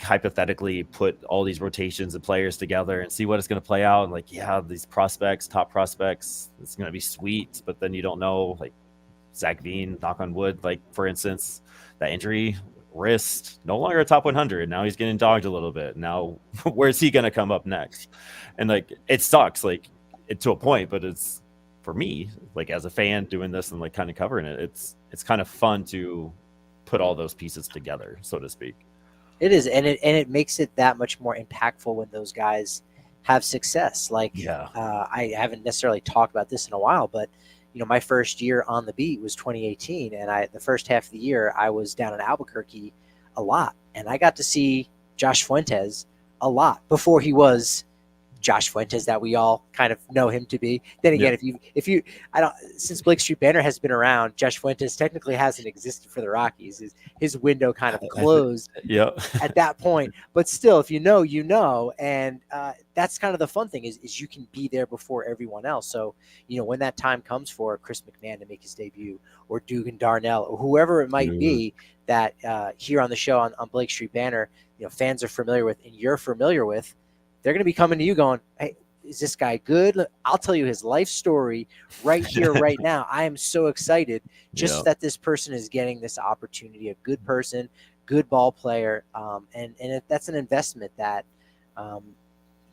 hypothetically put all these rotations and players together and see what it's going to play out. And like, yeah, these top prospects, it's going to be sweet, but then you don't know, like Zach Veen, knock on wood, like for instance, that injury, wrist, no longer a top 100. Now he's getting dogged a little bit. Now, where's he going to come up next? And like, it sucks, like to a point, but it's, for me, like as a fan doing this and like kind of covering it, it's kind of fun to put all those pieces together, so to speak. It is, and it makes it that much more impactful when those guys have success. Like, I haven't necessarily talked about this in a while, but my first year on the beat was 2018, and the first half of the year I was down in Albuquerque a lot, and I got to see Josh Fuentes a lot before he was Josh Fuentes that we all kind of know him to be. Then again, since Blake Street Banner has been around, Josh Fuentes technically hasn't existed for the Rockies. His window kind of closed at that point. But still, if you know, and that's kind of the fun thing is you can be there before everyone else. So, when that time comes for Chris McMahon to make his debut, or Dugan Darnell, or whoever it might be that here on the show on Blake Street Banner, fans are familiar with and you're familiar with, they're going to be coming to you going, hey, is this guy good? Look, I'll tell you his life story right here, right now. I am so excited just that this person is getting this opportunity, a good person, good ball player, and that's an investment that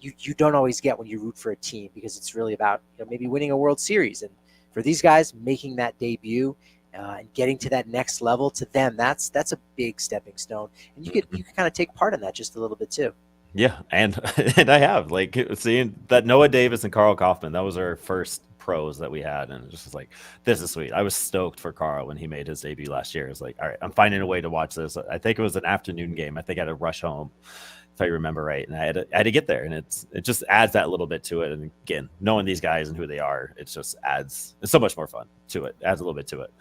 you don't always get when you root for a team, because it's really about maybe winning a World Series. And for these guys making that debut and getting to that next level, to them that's a big stepping stone, and you can kind of take part in that just a little bit too. Yeah, and I have like seeing that Noah Davis and Carl Kaufman. That was our first pros that we had, and it just was like, this is sweet. I was stoked for Carl when he made his debut last year. It was like, all right, I'm finding a way to watch this. I think it was an afternoon game. I think I had to rush home, if I remember right, and I had to get there, and it just adds that little bit to it. And again, knowing these guys and who they are, it just adds, it's so much more fun to it. Adds a little bit to it.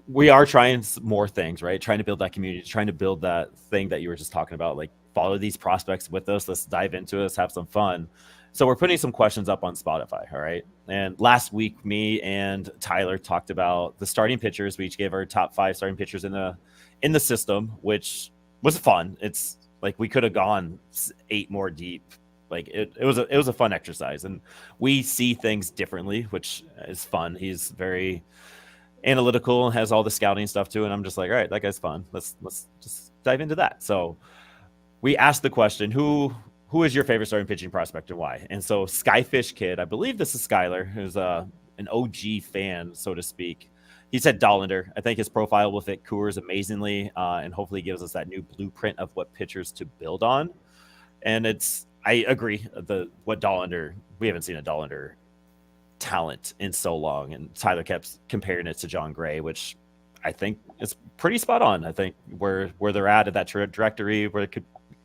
We are trying more things, right? Trying to build that community, trying to build that thing that you were just talking about, like follow these prospects with us. Let's dive into it. Let's have some fun. So we're putting some questions up on Spotify. All right. And last week, me and Tyler talked about the starting pitchers. We each gave our top 5 starting pitchers in the system, which was fun. It's like we could have gone 8 more deep. Like it was a fun exercise, and we see things differently, which is fun. He's very analytical and has all the scouting stuff too. And I'm just like, all right, that guy's fun. Let's just dive into that. So we asked the question, who is your favorite starting pitching prospect and why? And so Skyfish Kid, I believe this is Skylar, who's an OG fan, so to speak. He said Dollander. I think his profile will fit Coors amazingly, and hopefully gives us that new blueprint of what pitchers to build on. And I agree. What Dollander, we haven't seen a Dollander talent in so long, and Tyler kept comparing it to John Gray, which I think is pretty spot on. I think where they're at that trajectory, where it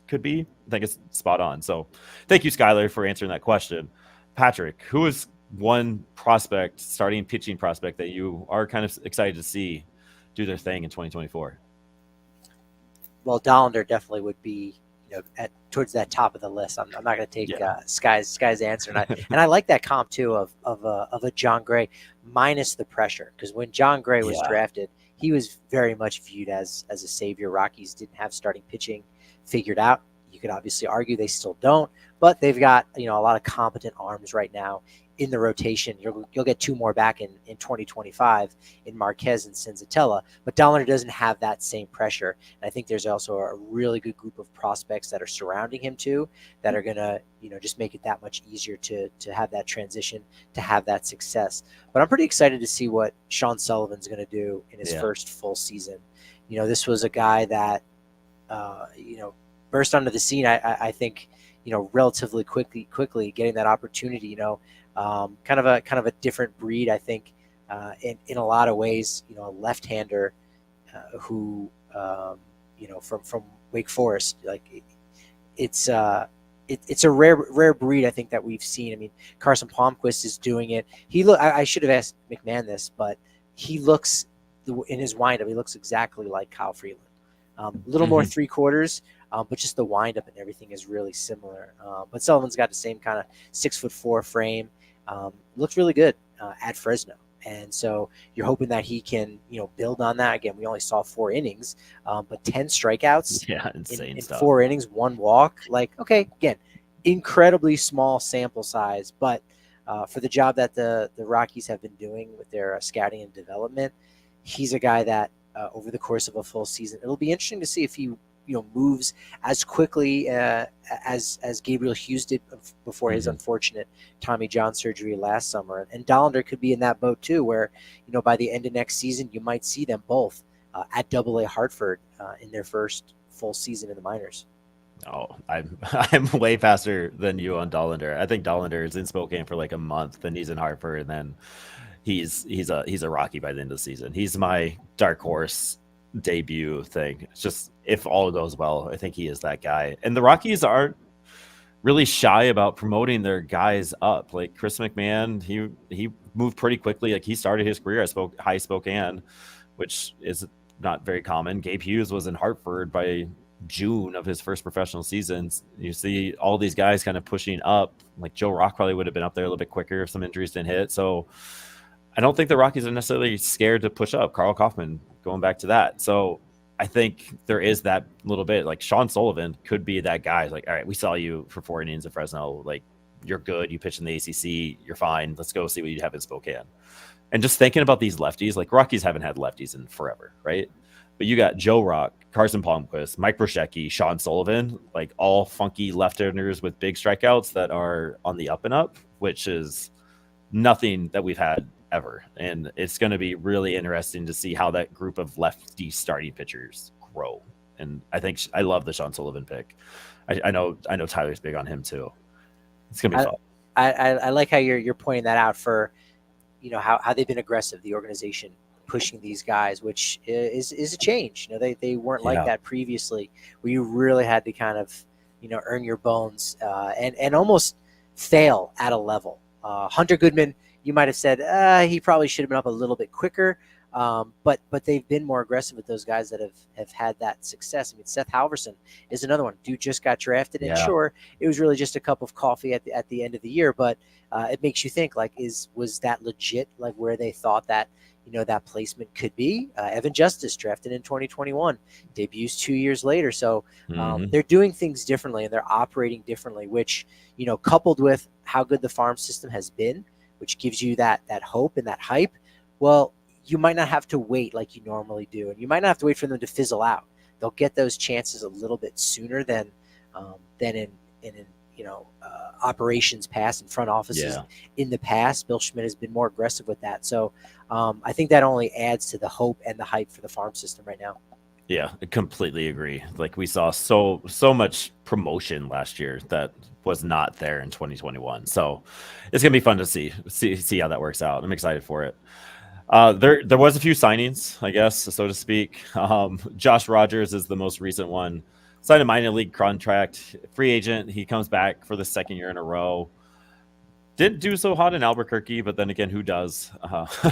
could be, I think it's spot on. So thank you, Skylar, for answering that question. Patrick, who is one prospect, starting pitching prospect, that you are kind of excited to see do their thing in 2024? Well, Dollander definitely would be towards that top of the list. I'm not going to take Sky's answer, and I like that comp too of a John Gray minus the pressure, because when John Gray was drafted, he was very much viewed as a savior. Rockies didn't have starting pitching figured out. You could obviously argue they still don't, but they've got a lot of competent arms right now in the rotation. You'll get 2 more back in 2025 in Marquez and Senzatella, but Dollander doesn't have that same pressure. And I think there's also a really good group of prospects that are surrounding him too, that are gonna just make it that much easier to have that transition, to have that success. But I'm pretty excited to see what Sean Sullivan's gonna do in his first full season. This was a guy that burst onto the scene. I think relatively quickly getting that opportunity. Kind of a different breed, I think, in a lot of ways. A left-hander who from Wake Forest. Like it's a rare breed, I think, that we've seen. I mean, Carson Palmquist is doing it. I should have asked McMahon this, but he looks in his windup. He looks exactly like Kyle Freeland. A little more 3/4. But just the windup and everything is really similar. But Sullivan's got the same kind of 6'4" frame. Looks really good at Fresno, and so you're hoping that he can, build on that. Again, we only saw 4 innings, but 10 strikeouts. Yeah, insane in stuff. 4 innings, 1 walk. Like, okay, again, incredibly small sample size, but for the job that the Rockies have been doing with their scouting and development, he's a guy that over the course of a full season, it'll be interesting to see if he moves as quickly as Gabriel Hughes did before his unfortunate Tommy John surgery last summer. And Dollander could be in that boat too, where by the end of next season you might see them both at AA Hartford in their first full season in the minors. Oh, I'm way faster than you on Dollander. I think Dollander is in Spokane for like a month, then he's in Hartford, and then he's a Rocky by the end of the season. He's my dark horse debut thing. It's just, if all goes well, I think he is that guy. And the Rockies aren't really shy about promoting their guys up. Like Chris McMahon, he moved pretty quickly. Like he started his career at High Spokane, which is not very common. Gabe Hughes was in Hartford by June of his first professional seasons. You see all these guys kind of pushing up. Like Joe Rock probably would have been up there a little bit quicker if some injuries didn't hit. So I don't think the Rockies are necessarily scared to push up. Carl Kaufman, going back to that. So I think there is that little bit. Like Sean Sullivan could be that guy. It's like, all right, we saw you for 4 innings at Fresno. Like, you're good. You pitch in the ACC. You're fine. Let's go see what you have in Spokane. And just thinking about these lefties, like Rockies haven't had lefties in forever, right? But you got Joe Rock, Carson Palmquist, Mike Brzezinski, Sean Sullivan, like all funky left-handers with big strikeouts that are on the up and up, which is nothing that we've had ever. And it's going to be really interesting to see how that group of lefty starting pitchers grow. And I think I love the Sean Sullivan pick. I know Tyler's big on him too. It's going to be fun. I like how you're pointing that out for, how they've been aggressive, the organization pushing these guys, which is a change. They weren't like that previously, where you really had to kind of, earn your bones and almost fail at a level. Hunter Goodman, you might have said he probably should have been up a little bit quicker, but they've been more aggressive with those guys that have had that success. I mean, Seth Halverson is another one. Dude just got drafted, and sure, it was really just a cup of coffee at the end of the year, but it makes you think, like, was that legit, like where they thought that that placement could be? Evan Justice, drafted in 2021, debuts 2 years later. So they're doing things differently and they're operating differently, which, coupled with how good the farm system has been, which gives you that hope and that hype. Well, you might not have to wait like you normally do, and you might not have to wait for them to fizzle out. They'll get those chances a little bit sooner than in operations past and front offices in the past. Bill Schmidt has been more aggressive with that. So I think that only adds to the hope and the hype for the farm system right now. Yeah, I completely agree. Like, we saw so much promotion last year that was not there in 2021. So it's going to be fun to see how that works out. I'm excited for it. There was a few signings, I guess, so to speak. Josh Rogers is the most recent one. Signed a minor league contract, free agent. He comes back for the second year in a row. Didn't do so hot in Albuquerque, but then again, who does?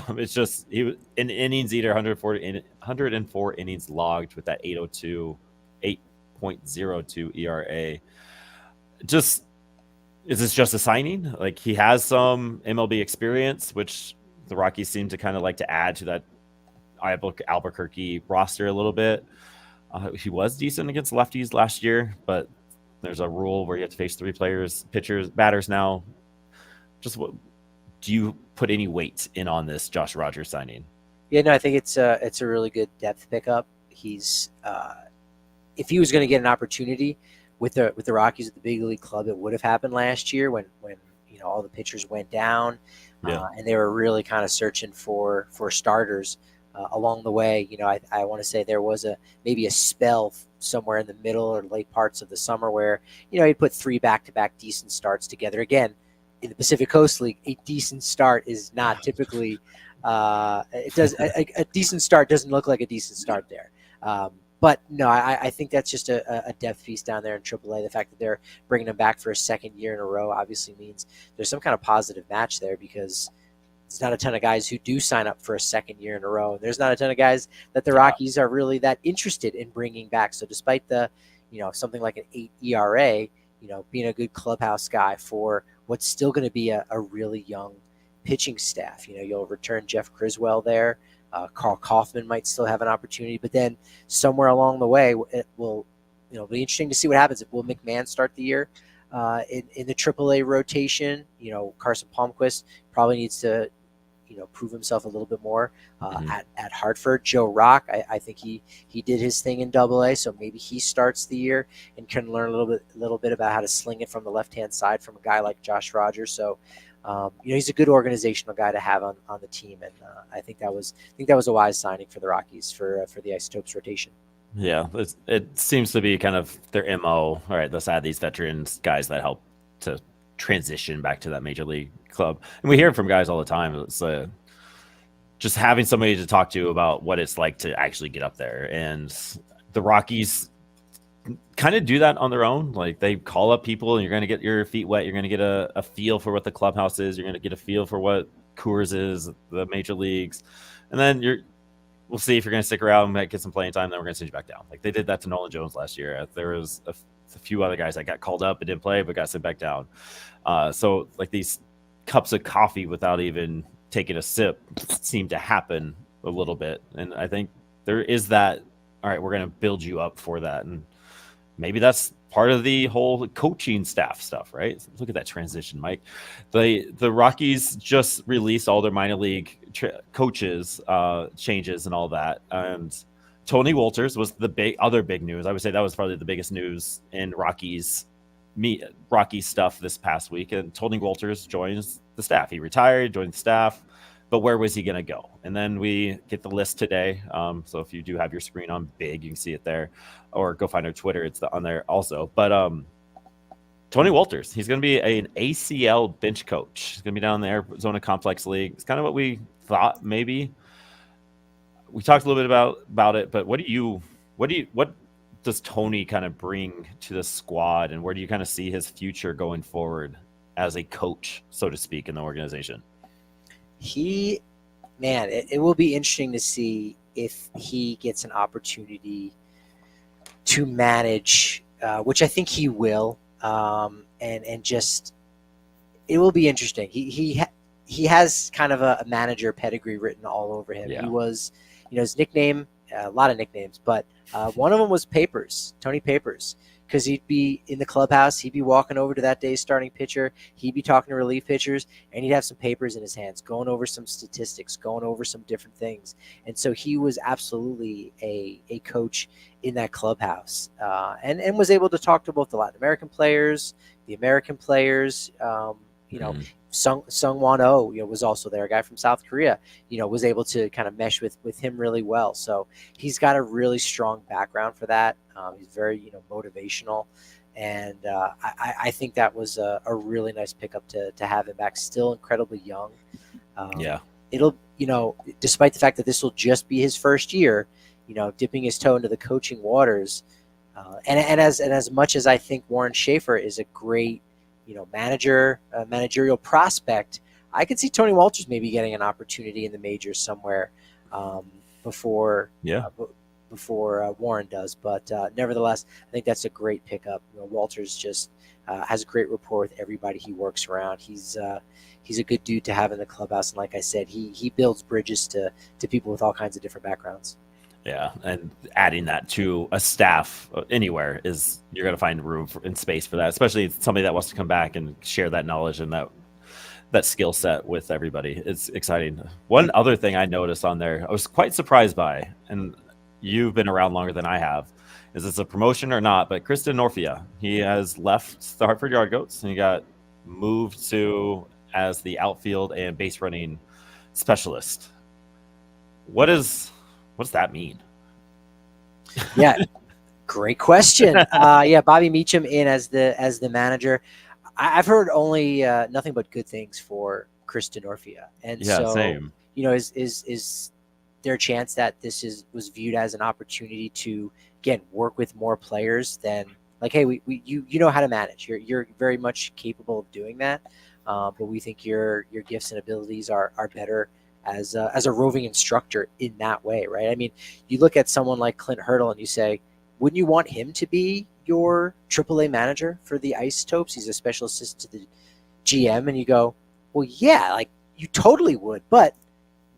It's just he was in innings eater, 104 innings logged with that 8.02 ERA. Is this just a signing? Like, he has some MLB experience, which the Rockies seem to kind of like to add to that Albuquerque roster a little bit. He was decent against lefties last year, but there's a rule where you have to face 3 batters now. Just what do you put any weight in on this Josh Rogers signing? Yeah, no, I think it's a really good depth pickup. He's if he was going to get an opportunity with the Rockies at the big league club, it would have happened last year when all the pitchers went down, and they were really kind of searching for starters along the way. I want to say there was maybe a spell somewhere in the middle or late parts of the summer where he put 3 back-to-back decent starts together. Again, in the Pacific Coast League, a decent start is not typically a decent start doesn't look like a decent start there. But no, I think that's just a depth piece down there in AAA. The fact that they're bringing him back for a second year in a row obviously means there's some kind of positive match there, because there's not a ton of guys who do sign up for a second year in a row. There's not a ton of guys that the Rockies are really that interested in bringing back. So despite the, something like an 8 ERA, being a good clubhouse guy for what's still going to be a really young pitching staff. You'll return Jeff Criswell there. Carl Kaufman might still have an opportunity, but then somewhere along the way, it will, be interesting to see what happens. Will McMahon start the year in the AAA rotation? Carson Palmquist probably needs to, prove himself a little bit more at Hartford. Joe Rock, I think he did his thing in AA, so maybe he starts the year and can learn a little bit about how to sling it from the left-hand side from a guy like Josh Rogers. So, he's a good organizational guy to have on the team, and I think that was a wise signing for the Rockies for the Isotopes rotation. Yeah, it seems to be kind of their MO. All right, let's add these veterans guys that help to transition back to that major league club. And we hear from guys all the time. It's just having somebody to talk to about what it's like to actually get up there. And the Rockies kind of do that on their own. Like, they call up people and you're going to get your feet wet. You're going to get a feel for what the clubhouse is. You're going to get a feel for what Coors is, the major leagues. And then we'll see if you're going to stick around and get some playing time. Then we're going to send you back down. Like they did that to Nolan Jones last year. There was a few other guys that got called up and didn't play, but got sent back down. So like these cups of coffee without even taking a sip seem to happen a little bit. And I think there is that, all right, we're going to build you up for that. And maybe that's part of the whole coaching staff stuff, right? Look at that transition, Mike. The Rockies just released all their minor league coaches changes and all that. And Tony Wolters was the other big news. I would say that was probably the biggest news in Rockies stuff this past week. And Tony Wolters joins the staff. He retired, joined the staff, but where was he going to go? And then we get the list today. So if you do have your screen on big, you can see it there, or go find our Twitter. It's on there also. But Tony Wolters, he's going to be an ACL bench coach. He's going to be down in the Arizona Complex League. It's kind of what we thought maybe. We talked a little bit about it, but what does Tony kind of bring to the squad, and where do you kind of see his future going forward as a coach, so to speak, in the organization? It will be interesting to see if he gets an opportunity to manage, which I think he will, and just it will be interesting. He has kind of a manager pedigree written all over him. Yeah. He was, his nickname, a lot of nicknames, but one of them was Papers, Tony Papers, because he'd be in the clubhouse, he'd be walking over to that day's starting pitcher, he'd be talking to relief pitchers, and he'd have some papers in his hands, going over some statistics, going over some different things. And so he was absolutely a coach in that clubhouse, and was able to talk to both the Latin American players, the American players. Sungwon Oh, was also there, a guy from South Korea, was able to kind of mesh with him really well. So he's got a really strong background for that. He's very, motivational. And I think that was a really nice pickup to have him back, still incredibly young. It'll, despite the fact that this will just be his first year, dipping his toe into the coaching waters. And as much as I think Warren Schaefer is a great, managerial prospect, I could see Tony Wolters maybe getting an opportunity in the majors somewhere before Warren does. But nevertheless, I think that's a great pickup. Wolters just has a great rapport with everybody he works around. He's a good dude to have in the clubhouse, and like I said, he builds bridges to people with all kinds of different backgrounds. Yeah, and adding that to a staff anywhere is, you're going to find room and space for that, especially somebody that wants to come back and share that knowledge and that skill set with everybody. It's exciting. One other thing I noticed on there, I was quite surprised by, and you've been around longer than I have, is this a promotion or not, but Chris Norfia, he has left the Hartford Yard Goats, and he got moved to as the outfield and base running specialist. What does that mean? Yeah, great question. Bobby Meacham in as the manager. I've heard only nothing but good things for Chris Norfia, and same. Is there a chance that this was viewed as an opportunity to again work with more players than like, hey, you know how to manage. You're very much capable of doing that, but we think your gifts and abilities are better as a roving instructor in that way, right? I mean, you look at someone like Clint Hurdle and you say, wouldn't you want him to be your AAA manager for the Isotopes? He's a special assistant to the GM, and you go, well, yeah, like you totally would, but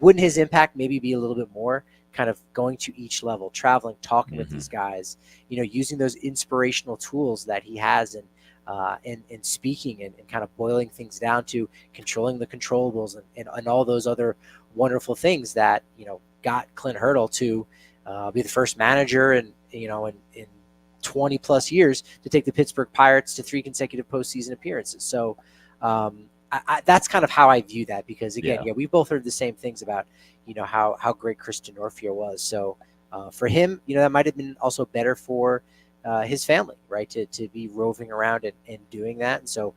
wouldn't his impact maybe be a little bit more kind of going to each level, traveling, talking with these guys, using those inspirational tools that he has and speaking and kind of boiling things down to controlling the controllables and all those other wonderful things that, got Clint Hurdle to be the first manager in 20 plus years to take the Pittsburgh Pirates to 3 consecutive postseason appearances. So that's kind of how I view that, because again, we both heard the same things about, how great Chris Norfia was. So for him, that might've been also better for his family, right, to be roving around and doing that. And so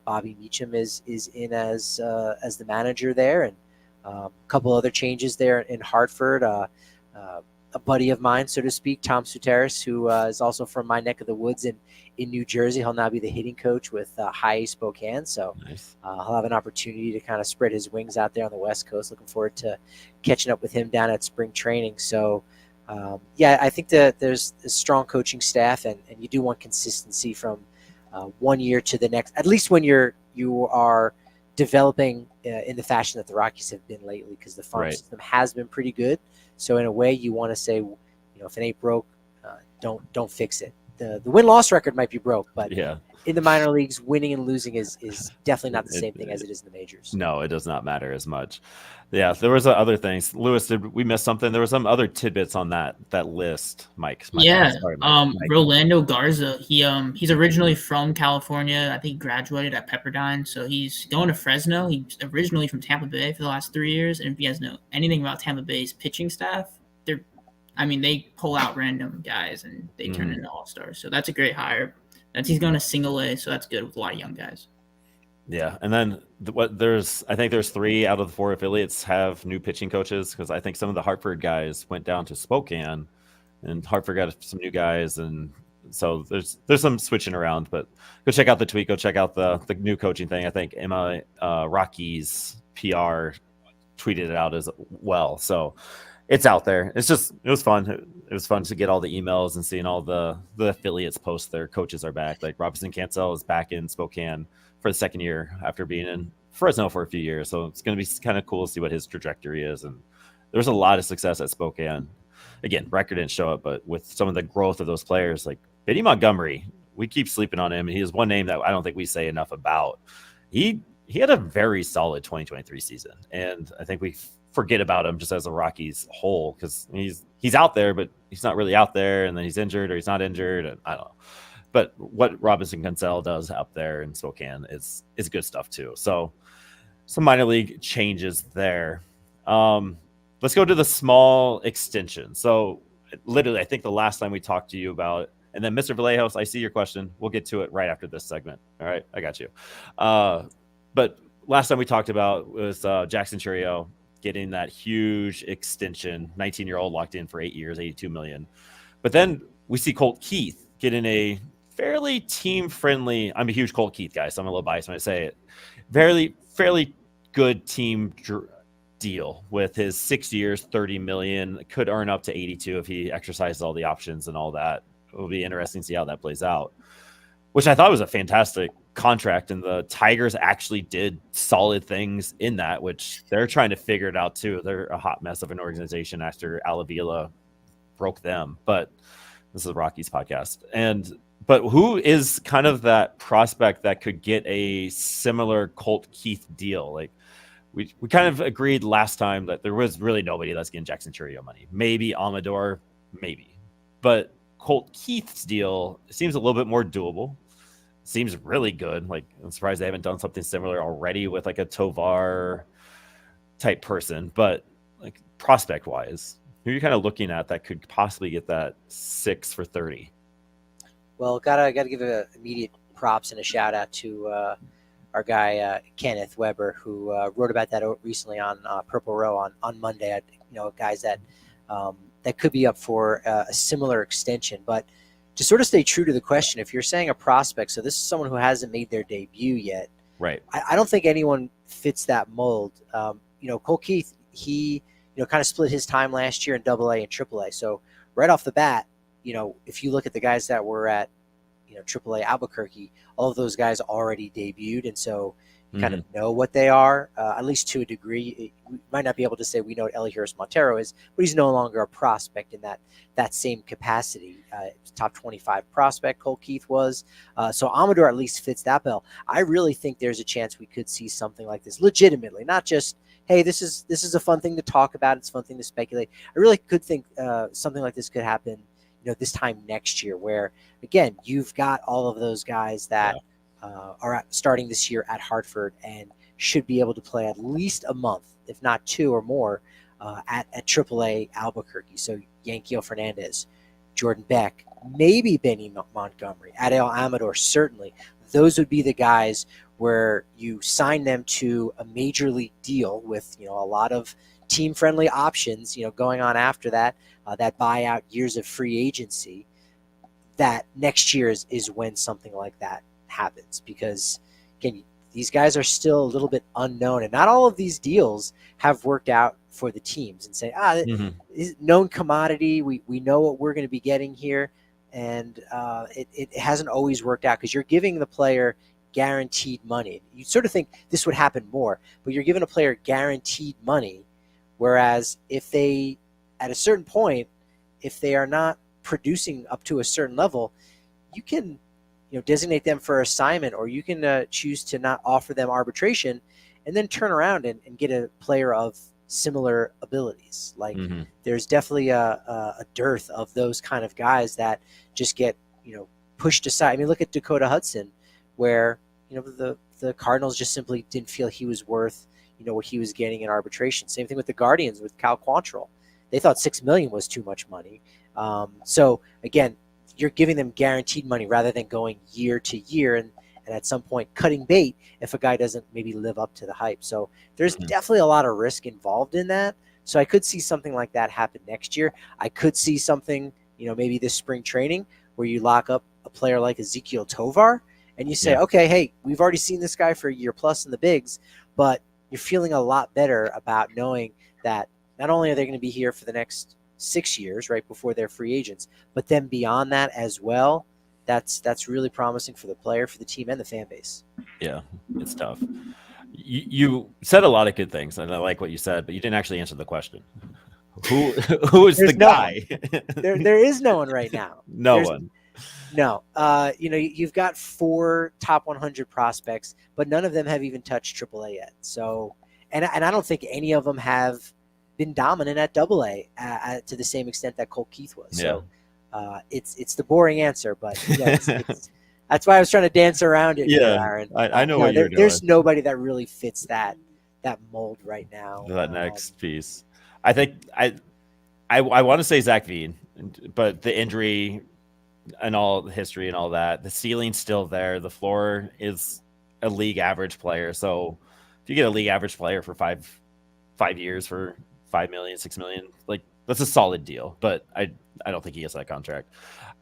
Bobby Meacham is in as the manager there, and a couple other changes there in Hartford. A buddy of mine, so to speak, Tom Soteris, who is also from my neck of the woods in New Jersey. He'll now be the hitting coach with High Spokane. So nice. He'll have an opportunity to kind of spread his wings out there on the West Coast. Looking forward to catching up with him down at spring training. So I think that there's a strong coaching staff, and you do want consistency from one year to the next, at least when you are developing in the fashion that the Rockies have been lately, because the farm system has been pretty good. So in a way, you want to say, if it ain't broke, don't fix it. the win-loss record might be broke, but Yeah. in the minor leagues, winning and losing is definitely not the same thing as it is in the majors. No, it does not matter as much. Yeah, there was other things. Lewis, did we miss something? There were some other tidbits on that list, Mike. Yeah, Sorry, Mike. Rolando Garza. He's originally from California. I think he graduated at Pepperdine, so he's going to Fresno. He's originally from Tampa Bay for the last 3 years. And if you guys know anything about Tampa Bay's pitching staff, they pull out random guys and they turn into all-stars. So that's a great hire. He's going to single A, so that's good with a lot of young guys. Yeah, and then I think there's 3 out of the 4 affiliates have new pitching coaches, because I think some of the Hartford guys went down to Spokane, and Hartford got some new guys, and so there's some switching around. But go check out the tweet. Go check out the new coaching thing. I think Emma Rockies PR tweeted it out as well. So it's out there. It was fun. It was fun to get all the emails and seeing all the affiliates post their coaches are back. Like Robinson Cancel is back in Spokane for the second year after being in Fresno for a few years. So it's going to be kind of cool to see what his trajectory is. And there's a lot of success at Spokane. Again, record didn't show up, but with some of the growth of those players, like Benny Montgomery, we keep sleeping on him. He is one name that I don't think we say enough about. He had a very solid 2023 season, and I think we forget about him just as a Rockies whole, because he's out there, but he's not really out there, and then he's injured or he's not injured, and I don't know. But what Robinson Cancel does up there in Spokane is good stuff too. So some minor league changes there. Let's go to the small extension. So literally, I think the last time we talked to you about it, and then Mr. Vallejos, I see your question. We'll get to it right after this segment. All right, I got you. But last time we talked about was Jackson Chourio getting that huge extension, 19-year-old locked in for 8 years, $82 million. But then we see Colt Keith getting a fairly team-friendly. I'm a huge Colt Keith guy, so I'm a little biased when I say it. Fairly good team deal with his 6 years, $30 million. Could earn up to 82 if he exercises all the options and all that. It will be interesting to see how that plays out, which I thought was a fantastic contract, and the Tigers actually did solid things in that, which they're trying to figure it out too. They're a hot mess of an organization after Alavila broke them, but this is a Rockies podcast. But who is kind of that prospect that could get a similar Colt Keith deal? Like we kind of agreed last time that there was really nobody that's getting Jackson Chourio money. Maybe Amador, maybe, but Colt Keith's deal seems a little bit more doable. Seems really good. Like, I'm surprised they haven't done something similar already with like a Tovar type person. But like prospect wise, who are you kind of looking at that could possibly get that 6 for 30? Well, gotta give immediate props and a shout out to our guy Kenneth Weber, who wrote about that recently on Purple Row on Monday. Guys that that could be up for a similar extension, but to sort of stay true to the question, if you're saying a prospect, so this is someone who hasn't made their debut yet, right? I don't think anyone fits that mold. Cole Keith, he kind of split his time last year in AA and AAA. So right off the bat, if you look at the guys that were at AAA Albuquerque, all of those guys already debuted, and so you kind of know what they are, at least to a degree. We might not be able to say we know what Elihuris Montero is, but he's no longer a prospect in that same capacity. Top 25 prospect, Cole Keith was. So Amador at least fits that bill. I really think there's a chance we could see something like this legitimately, not just, hey, this is a fun thing to talk about. It's a fun thing to speculate. I really could think something like this could happen, this time next year, where, again, you've got all of those guys that are starting this year at Hartford and should be able to play at least a month, if not 2 or more, at AAA Albuquerque. So Yankeel Fernandez, Jordan Beck, maybe Benny Montgomery, Adel Amador, certainly. Those would be the guys where you sign them to a major league deal with a lot of team-friendly options going on after that, that buyout, years of free agency. That next year is when something like that happens, because again, these guys are still a little bit unknown, and not all of these deals have worked out for the teams and say, this known commodity, we know what we're going to be getting here, and it hasn't always worked out, because you're giving the player guaranteed money. You sort of think this would happen more, but you're giving a player guaranteed money, whereas if they, at a certain point, if they are not producing up to a certain level, you can, designate them for assignment, or you can choose to not offer them arbitration, and then turn around and get a player of similar abilities. Like there's definitely a dearth of those kind of guys that just get, pushed aside. I mean, look at Dakota Hudson, where, the Cardinals just simply didn't feel he was worth, what he was getting in arbitration. Same thing with the Guardians with Cal Quantrill. They thought $6 million was too much money. So again, you're giving them guaranteed money rather than going year to year and at some point cutting bait if a guy doesn't maybe live up to the hype. So there's definitely a lot of risk involved in that. So I could see something like that happen next year. I could see something, maybe this spring training where you lock up a player like Ezekiel Tovar and you say, okay, hey, we've already seen this guy for a year plus in the bigs, but you're feeling a lot better about knowing that not only are they going to be here for the next 6 years, right, before they're free agents, but then beyond that as well. That's really promising for the player, for the team, and the fan base. Yeah, it's tough. You said a lot of good things, and I like what you said, but you didn't actually answer the question. Who is the guy? There is no one right now. There's one. No. You've got 4 top 100 prospects, but none of them have even touched AAA yet. So, and I don't think any of them have been dominant at AA to the same extent that Cole Keith was. So it's the boring answer, but that's why I was trying to dance around it. Yeah, Aaron. I know what you're doing. There's nobody that really fits that mold right now. That next piece. I think I want to say Zach Veen, but the injury and all the history and all that, the ceiling's still there. The floor is a league average player. So if you get a league average player for five years for $5 million, $6 million, like that's a solid deal. But I don't think he gets that contract.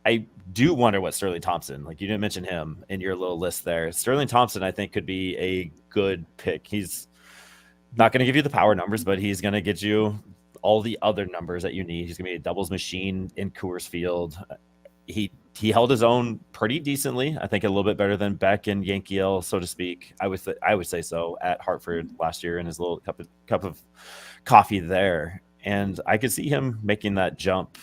I do wonder what Sterling Thompson, like you didn't mention him in your little list there. Sterling Thompson, I think, could be a good pick. He's not going to give you the power numbers, but he's going to get you all the other numbers that you need. He's going to be a doubles machine in Coors Field. He held his own pretty decently. I think a little bit better than Beck and Yankiel, so to speak. I would say so at Hartford last year in his little cup of coffee there. And I could see him making that jump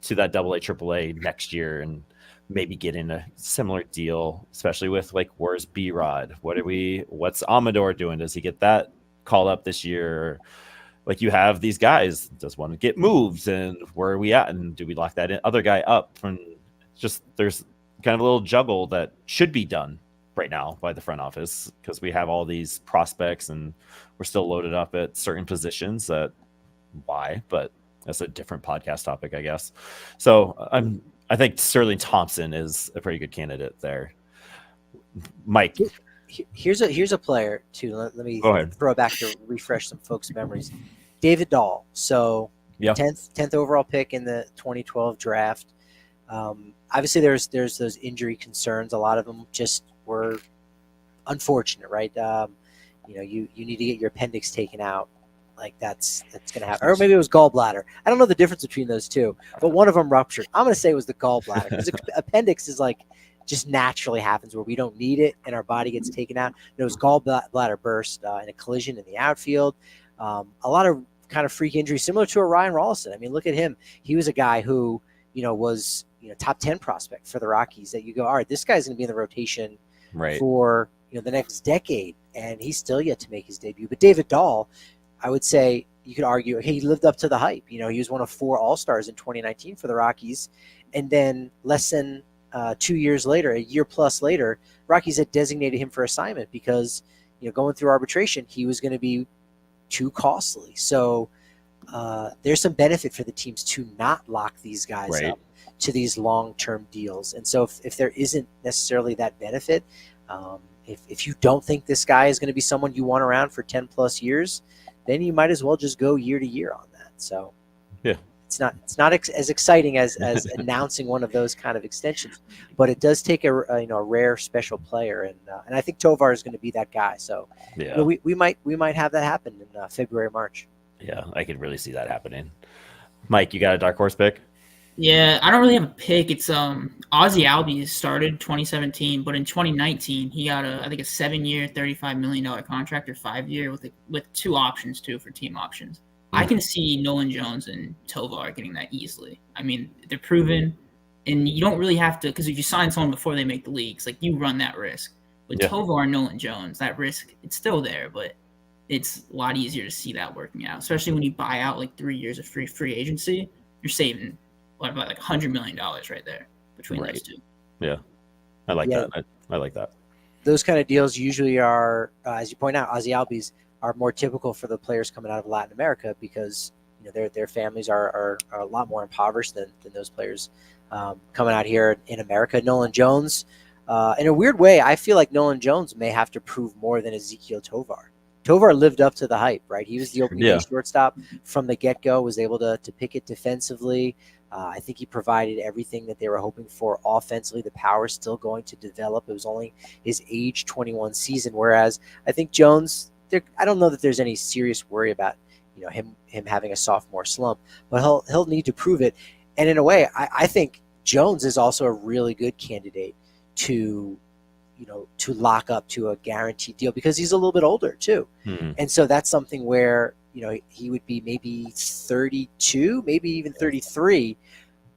to that AA, AAA next year and maybe getting a similar deal, especially with like, where's B-Rod? What's Amador doing? Does he get that call up this year? Like you have these guys, does one get moved, and where are we at? And do we lock that other guy up? And just there's kind of a little juggle that should be done right now by the front office because we have all these prospects and we're still loaded up at certain positions. Why? But that's a different podcast topic, I guess. So I think Sterling Thompson is a pretty good candidate there. Mike. Here's a player too. Let me throw it back to refresh some folks' memories. David Dahl. So 10th overall pick in the 2012 draft. Obviously, there's those injury concerns. A lot of them just were unfortunate, right? You need to get your appendix taken out. Like that's going to happen. Or maybe it was gallbladder. I don't know the difference between those two, but one of them ruptured. I'm going to say it was the gallbladder because appendix is like just naturally happens where we don't need it and our body gets taken out. There was gallbladder burst in a collision in the outfield. A lot of kind of freak injuries similar to a Ryan Rollison. I mean, look at him. He was a guy who, was, top 10 prospect for the Rockies that you go, all right, this guy's going to be in the rotation for, the next decade. And he's still yet to make his debut. But David Dahl, I would say you could argue, hey, he lived up to the hype. He was one of 4 All-Stars in 2019 for the Rockies. And then less than 2 years later, a year plus later, Rockies had designated him for assignment because, going through arbitration, he was going to be too costly. So there's some benefit for the teams to not lock these guys up to these long-term deals. And so if there isn't necessarily that benefit, if you don't think this guy is going to be someone you want around for 10 plus years, then you might as well just go year to year on that. So it's not as exciting as announcing one of those kind of extensions, but it does take a rare special player, and I think Tovar is going to be that guy. So we might have that happen in February, March. Yeah, I could really see that happening. Mike, you got a dark horse pick? Yeah, I don't really have a pick. It's Ozzie Albies started 2017, but in 2019 he got I think a 7-year, $35 million contract or 5-year with 2 options too for team options. I can see Nolan Jones and Tovar getting that easily. I mean, they're proven And you don't really have to, because if you sign someone before they make the leagues, like you run that risk. With Tovar and Nolan Jones, that risk, it's still there, but it's a lot easier to see that working out, especially when you buy out like 3 years of free agency. You're saving about like $100 million right there between those two. Yeah, I like that. I like that. Those kind of deals usually are, as you point out, Ozzy Albies are more typical for the players coming out of Latin America because their families are a lot more impoverished than those players coming out here in America. Nolan Jones, in a weird way, I feel like Nolan Jones may have to prove more than Ezequiel Tovar. Tovar lived up to the hype, right? He was the opening day shortstop from the get-go, was able to pick it defensively. I think he provided everything that they were hoping for offensively. The power is still going to develop. It was only his age 21 season, whereas I think Jones, I don't know that there's any serious worry about him having a sophomore slump, but he'll need to prove it. And in a way, I think Jones is also a really good candidate to lock up to a guaranteed deal because he's a little bit older too. And so that's something where, he would be maybe 32, maybe even 33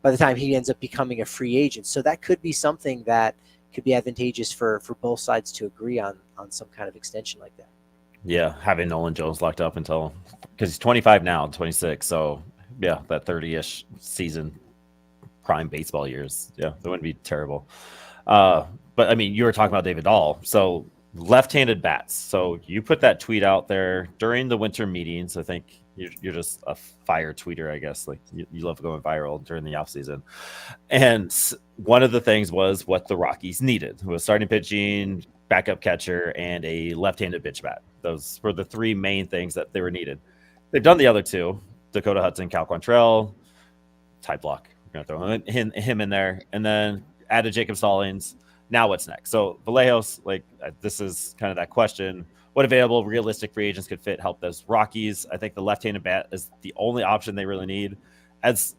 by the time he ends up becoming a free agent. So that could be something that could be advantageous for both sides to agree on some kind of extension like that. Yeah, having Nolan Jones locked up until, because he's 25 now, 26. So yeah, that 30-ish season, prime baseball years. Yeah, that wouldn't be terrible. But I mean, you were talking about David Dahl. So left-handed bats. So you put that tweet out there during the winter meetings. I think you're just a fire tweeter, I guess. Like you love going viral during the offseason. And one of the things was what the Rockies needed was starting pitching, backup catcher, and a left-handed pitch bat. Those were the three main things that they were needed. They've done the other two: Dakota Hudson, Cal Quantrill, Ty Block. We're gonna throw him in there, and then added Jacob Stallings. Now what's next? So Vallejos, this is kind of that question: what available realistic free agents could help those Rockies? I think the left-handed bat is the only option they really need. As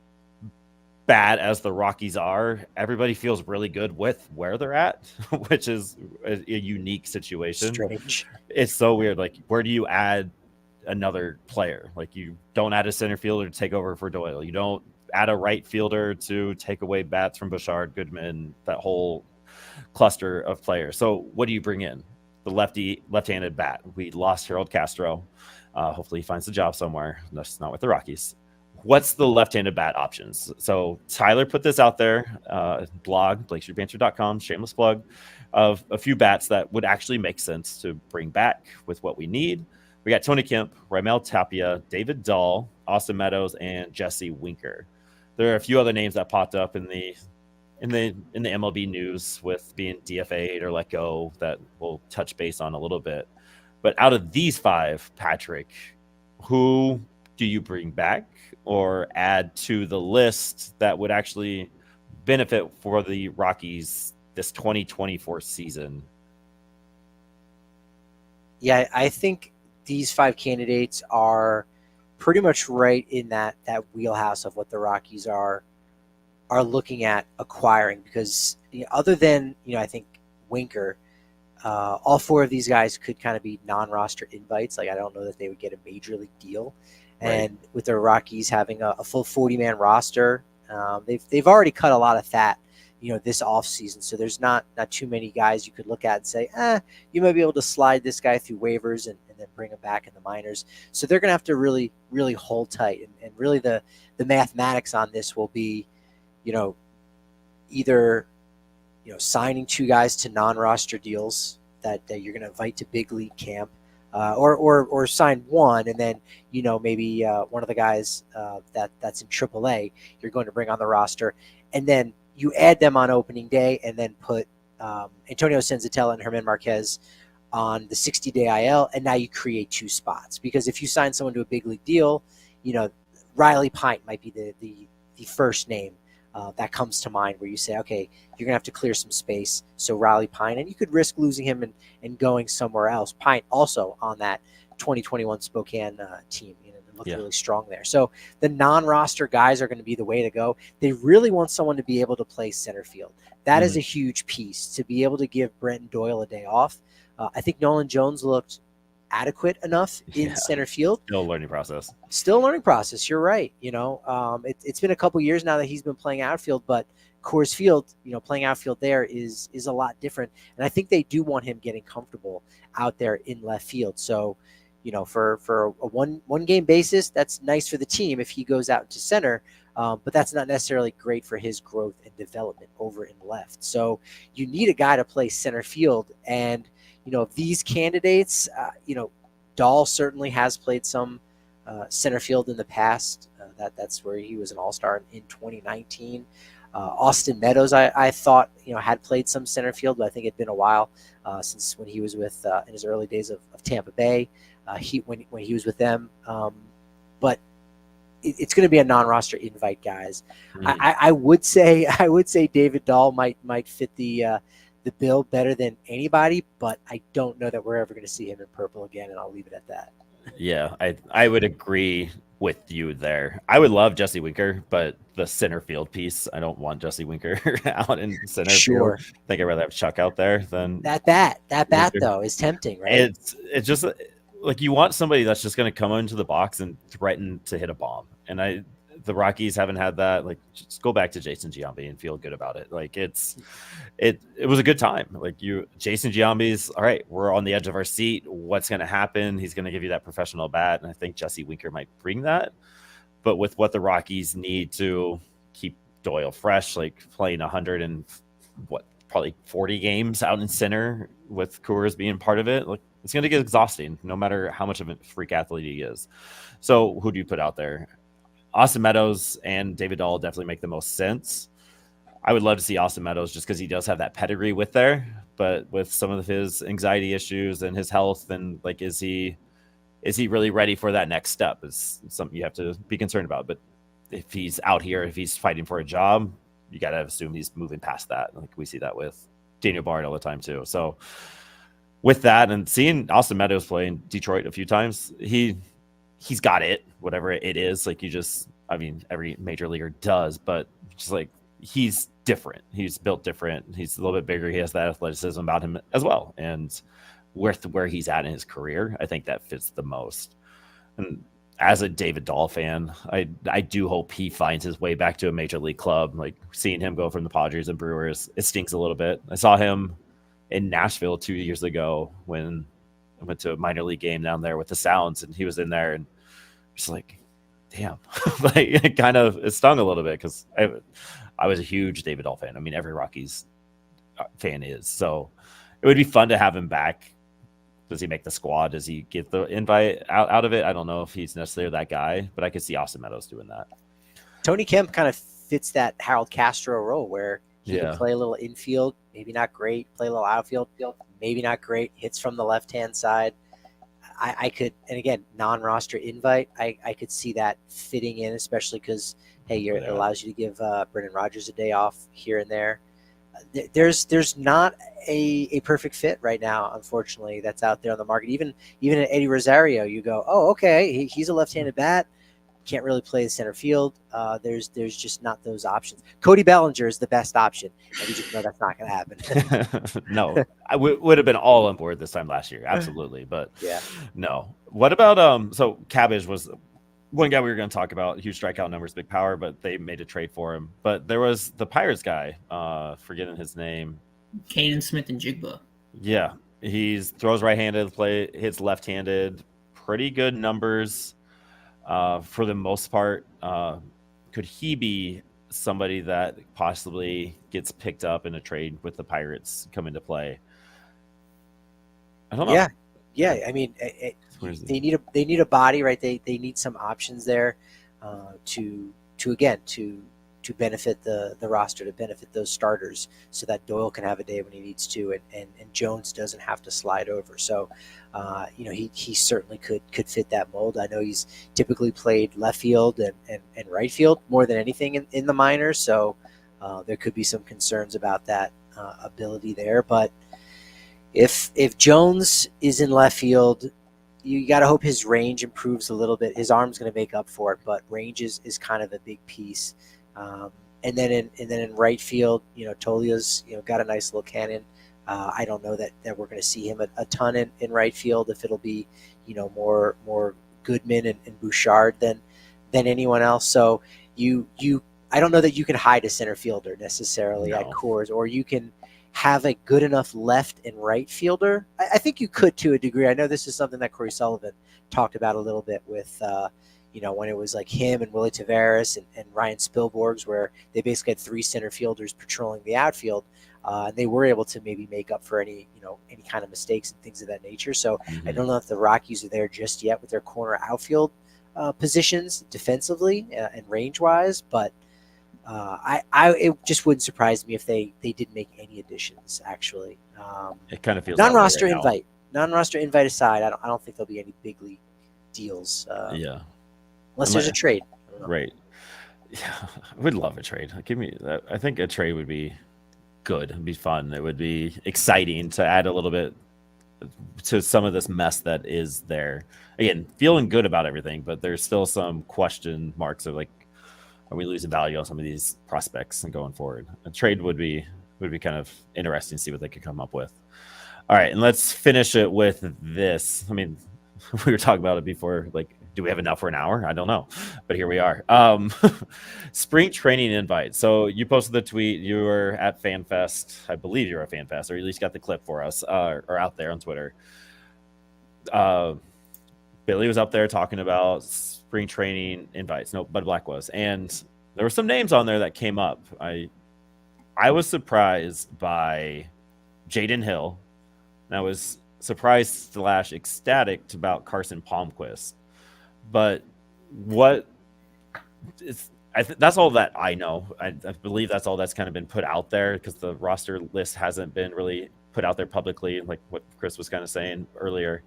bad as the Rockies are, everybody feels really good with where they're at, which is a unique situation. Strange. It's so weird. Like, where do you add another player? Like, you don't add a center fielder to take over for Doyle. You don't add a right fielder to take away bats from Bouchard, Goodman, that whole cluster of players. So what do you bring in? The left-handed bat. We lost Harold Castro. Hopefully he finds a job somewhere. That's not with the Rockies. What's the left-handed bat options? So Tyler put this out there, blog, BlakeStreetBanter.com, shameless plug, of a few bats that would actually make sense to bring back with what we need. We got Tony Kemp, Raimel Tapia, David Dahl, Austin Meadows, and Jesse Winker. There are a few other names that popped up in the MLB news with being DFA'd or let go that we'll touch base on a little bit. But out of these five, Patrick, who do you bring back or add to the list that would actually benefit for the Rockies this 2024 season? Yeah, I think these five candidates are pretty much right in that wheelhouse of what the Rockies are looking at acquiring, because other than I think Winker, all four of these guys could kind of be non-roster invites. Like, I don't know that they would get a major league deal. Right. And with the Rockies having a full 40-man roster, they've already cut a lot of fat this offseason. So there's not too many guys you could look at and say, you might be able to slide this guy through waivers and then bring him back in the minors. So they're going to have to really, really hold tight. And really the mathematics on this will be, either, signing two guys to non-roster deals that you're going to invite to big league camp, or sign one, and then, maybe one of the guys that's in AAA, you're going to bring on the roster, and then you add them on opening day, and then put Antonio Senzatella and Herman Marquez on the 60-day IL, and now you create two spots. Because if you sign someone to a big league deal, Riley Pint might be the first name that comes to mind, where you say, okay, you're going to have to clear some space. So Riley Pint, and you could risk losing him and going somewhere else. Pint also on that 2021 Spokane team, looked really strong there. So the non-roster guys are going to be the way to go. They really want someone to be able to play center field. That is a huge piece, to be able to give Brenton Doyle a day off. I think Nolan Jones looked adequate enough in center field. Still a learning process. Still a learning process. You're right. It's been a couple years now that he's been playing outfield, but Coors Field, playing outfield there is a lot different. And I think they do want him getting comfortable out there in left field. So, for a one game basis, that's nice for the team if he goes out to center. But that's not necessarily great for his growth and development over in left. So you need a guy to play center field. And, of these candidates, Dahl certainly has played some center field in the past. That's where he was an all-star in 2019. Austin Meadows, I thought, had played some center field, but I think it'd been a while since when he was with in his early days of Tampa Bay. When he was with them, but it's going to be a non-roster invite, guys. I would say David Dahl might fit the bill better than anybody, but I don't know that we're ever going to see him in purple again, and I'll leave it at that. Yeah, I would agree with you there. I would love Jesse Winker, but the center field piece, I don't want Jesse Winker out in center field. I think I'd rather have Chuck out there than that bat. That bat though is tempting, right? It's just like you want somebody that's just going to come into the box and threaten to hit a bomb. And the Rockies haven't had that. Like, just go back to Jason Giambi and feel good about it. Like it was a good time. Like Jason Giambi's all right. We're on the edge of our seat. What's going to happen? He's going to give you that professional bat. And I think Jesse Winker might bring that. But with what the Rockies need to keep Doyle fresh, like playing 100 and probably 40 games out in center with Coors being part of it, like it's going to get exhausting no matter how much of a freak athlete he is. So who do you put out there? Austin Meadows and David Dahl definitely make the most sense. I would love to see Austin Meadows just because he does have that pedigree with there, but with some of his anxiety issues and his health, and like, is he really ready for that next step? Is something you have to be concerned about. But if he's out here, if he's fighting for a job, you got to assume he's moving past that. Like we see that with Daniel Bard all the time too. So with that, and seeing Austin Meadows play in Detroit a few times, he's got it, whatever it is. Like every major leaguer does, but just like he's different. He's built different. He's a little bit bigger. He has that athleticism about him as well. And where he's at in his career, I think that fits the most. And as a David Dahl fan, I do hope he finds his way back to a major league club. Like seeing him go from the Padres and Brewers, it stinks a little bit. I saw him in Nashville 2 years ago when I went to a minor league game down there with the Sounds, and he was in there, and just like, damn, like it stung a little bit because I was a huge David Dahl fan. I mean, every Rockies fan is. So it would be fun to have him back. Does he make the squad? Does he get the invite out of it? I don't know if he's necessarily that guy, but I could see Austin Meadows doing that. Tony Kemp kind of fits that Harold Castro role where he can play a little infield, maybe not great, play a little outfield, maybe not great, hits from the left-hand side. I could, and again, non-roster invite, I could see that fitting in, especially because, hey, it allows you to give Brendan Rodgers a day off here and there. There's not a perfect fit right now, unfortunately, that's out there on the market. Even at Eddie Rosario, you go, oh, okay, he's a left-handed bat, can't really play the center field. There's just not those options. Cody Bellinger is the best option, and we just know that's not going to happen. No, I would have been all on board this time last year, absolutely, but no. What about so Cabbage was one guy we were going to talk about, huge strikeout numbers, big power, but they made a trade for him. But there was the Pirates guy, forgetting his name. Kanan Smith-Njigba. Yeah, he throws right-handed, hits left-handed, pretty good numbers for the most part. Could he be somebody that possibly gets picked up in a trade with the Pirates come into play? I don't know. Yeah. I mean, they need a body, right? They need some options there to benefit the roster, to benefit those starters, so that Doyle can have a day when he needs to, and Jones doesn't have to slide over. So, he certainly could fit that mold. I know he's typically played left field and right field more than anything in the minors, so there could be some concerns about that ability there. But if Jones is in left field, you got to hope his range improves a little bit. His arm's going to make up for it, but range is kind of a big piece. And then in right field, Tolia's got a nice little cannon I don't know that we're going to see him a ton in right field, if it'll be, more Goodman and Bouchard than anyone else. So I don't know that you can hide a center fielder necessarily at Coors, or you can have a good enough left and right fielder. I think you could to a degree. I know this is something that Corey Sullivan talked about a little bit with, when it was like him and Willie Tavares and Ryan Spilborghs, where they basically had 3 center fielders patrolling the outfield. And they were able to maybe make up for any kind of mistakes and things of that nature. So I don't know if the Rockies are there just yet with their corner outfield positions defensively and range wise, but it just wouldn't surprise me if they didn't make any additions. Actually, it kind of feels non-roster right invite. Non-roster invite aside, I don't think there'll be any big league deals. Unless there's a trade. Right. Yeah, I would love a trade. Give me that. I think a trade would be good. It'd be fun. It would be exciting to add a little bit to some of this mess that is there. Again, feeling good about everything, but there's still some question marks of like, are we losing value on some of these prospects and going forward? A trade would be kind of interesting to see what they could come up with. All right, and let's finish it with this. I mean, we were talking about it before, like, do we have enough for an hour? I don't know, but here we are. Spring training invite. So you posted the tweet. You were at FanFest. I believe you were at FanFest, or at least got the clip for us, or out there on Twitter. Billy was up there talking about spring training invites. No, Bud Black was. And there were some names on there that came up. I was surprised by Jaden Hill. And I was surprised / ecstatic about Carson Palmquist. But that's all that I know. I believe that's all that's kind of been put out there, because the roster list hasn't been really put out there publicly, like what Chris was kind of saying earlier.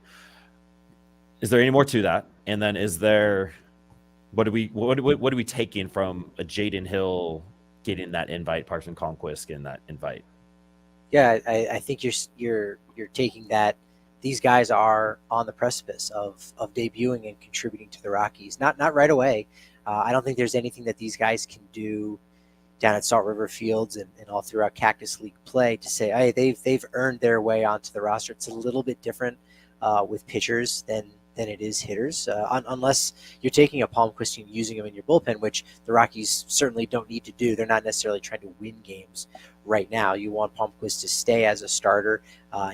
Is there any more to that? And then is there what are we taking from a Jaden Hill getting that invite, Carson Palmquist getting that invite? Yeah, I think you're taking that these guys are on the precipice of debuting and contributing to the Rockies. Not right away. I don't think there's anything that these guys can do down at Salt River Fields and all throughout Cactus League play to say, hey, they've earned their way onto the roster. It's a little bit different with pitchers than it is hitters, unless you're taking a Palmquist and using him in your bullpen, which the Rockies certainly don't need to do. They're not necessarily trying to win games right now. You want Palmquist to stay as a starter.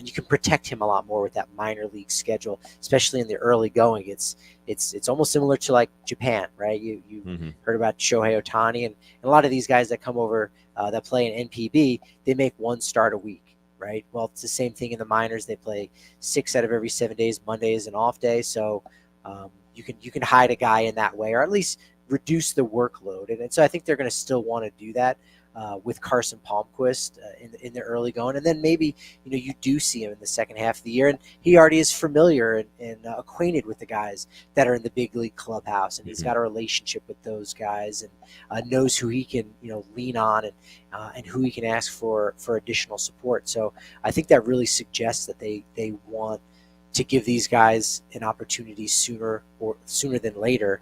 You can protect him a lot more with that minor league schedule, especially in the early going. It's almost similar to like Japan, right? You heard about Shohei Ohtani and a lot of these guys that come over that play in NPB, they make 1 start a week. Right. Well, it's the same thing in the minors. They play 6 out of every 7 days. Monday is an off day, so you can hide a guy in that way, or at least reduce the workload. And so I think they're going to still want to do that with Carson Palmquist in the early going, and then maybe you do see him in the second half of the year, and he already is familiar and acquainted with the guys that are in the big league clubhouse, and he's got a relationship with those guys, and knows who he can lean on and who he can ask for additional support. So I think that really suggests that they want to give these guys an opportunity sooner than later.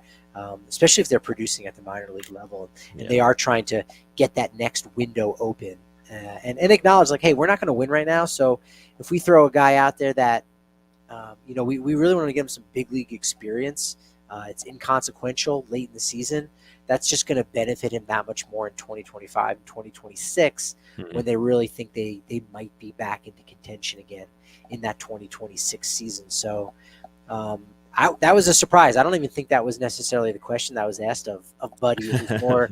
Especially if they're producing at the minor league level, and they are trying to get that next window open and acknowledge, like, hey, we're not going to win right now. So if we throw a guy out there that, we really want to give him some big league experience, it's inconsequential late in the season. That's just going to benefit him that much more in 2025 and 2026 when they really think they might be back into contention again in that 2026 season. So, that was a surprise. I don't even think that was necessarily the question that was asked of Buddy. It was more,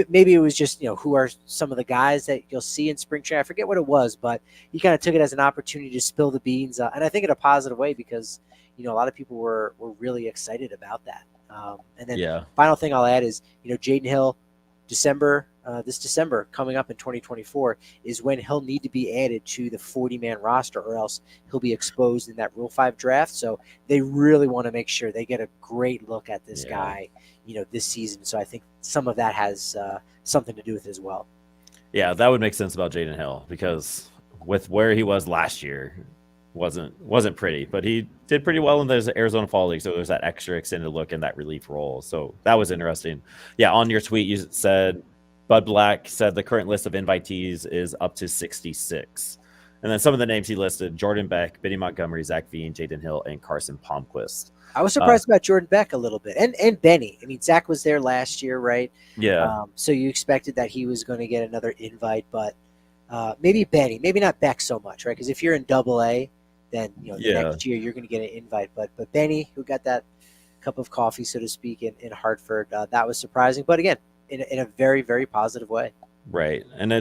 maybe it was just, who are some of the guys that you'll see in spring training. I forget what it was, but he kind of took it as an opportunity to spill the beans. And I think in a positive way, because, a lot of people were really excited about that. And then final thing I'll add is, Jaden Hill, this December coming up in 2024 is when he'll need to be added to the 40-man roster, or else he'll be exposed in that Rule 5 draft. So they really want to make sure they get a great look at this guy, this season. So I think some of that has something to do with it as well. Yeah, that would make sense about Jaden Hill, because with where he was last year, wasn't pretty, but he did pretty well in the Arizona Fall League. So there's that extra extended look in that relief role. So that was interesting. Yeah, on your tweet, you said Bud Black said the current list of invitees is up to 66. And then some of the names he listed: Jordan Beck, Benny Montgomery, Zach Veen, Jaden Hill, and Carson Palmquist. I was surprised about Jordan Beck a little bit, and Benny. I mean, Zach was there last year, right? Yeah. So you expected that he was going to get another invite, but maybe Benny, maybe not Beck so much, right? Because if you're in Double A, then the next year you're going to get an invite. But Benny, who got that cup of coffee, so to speak, in Hartford, that was surprising. But again, in a very, very positive way. Right, and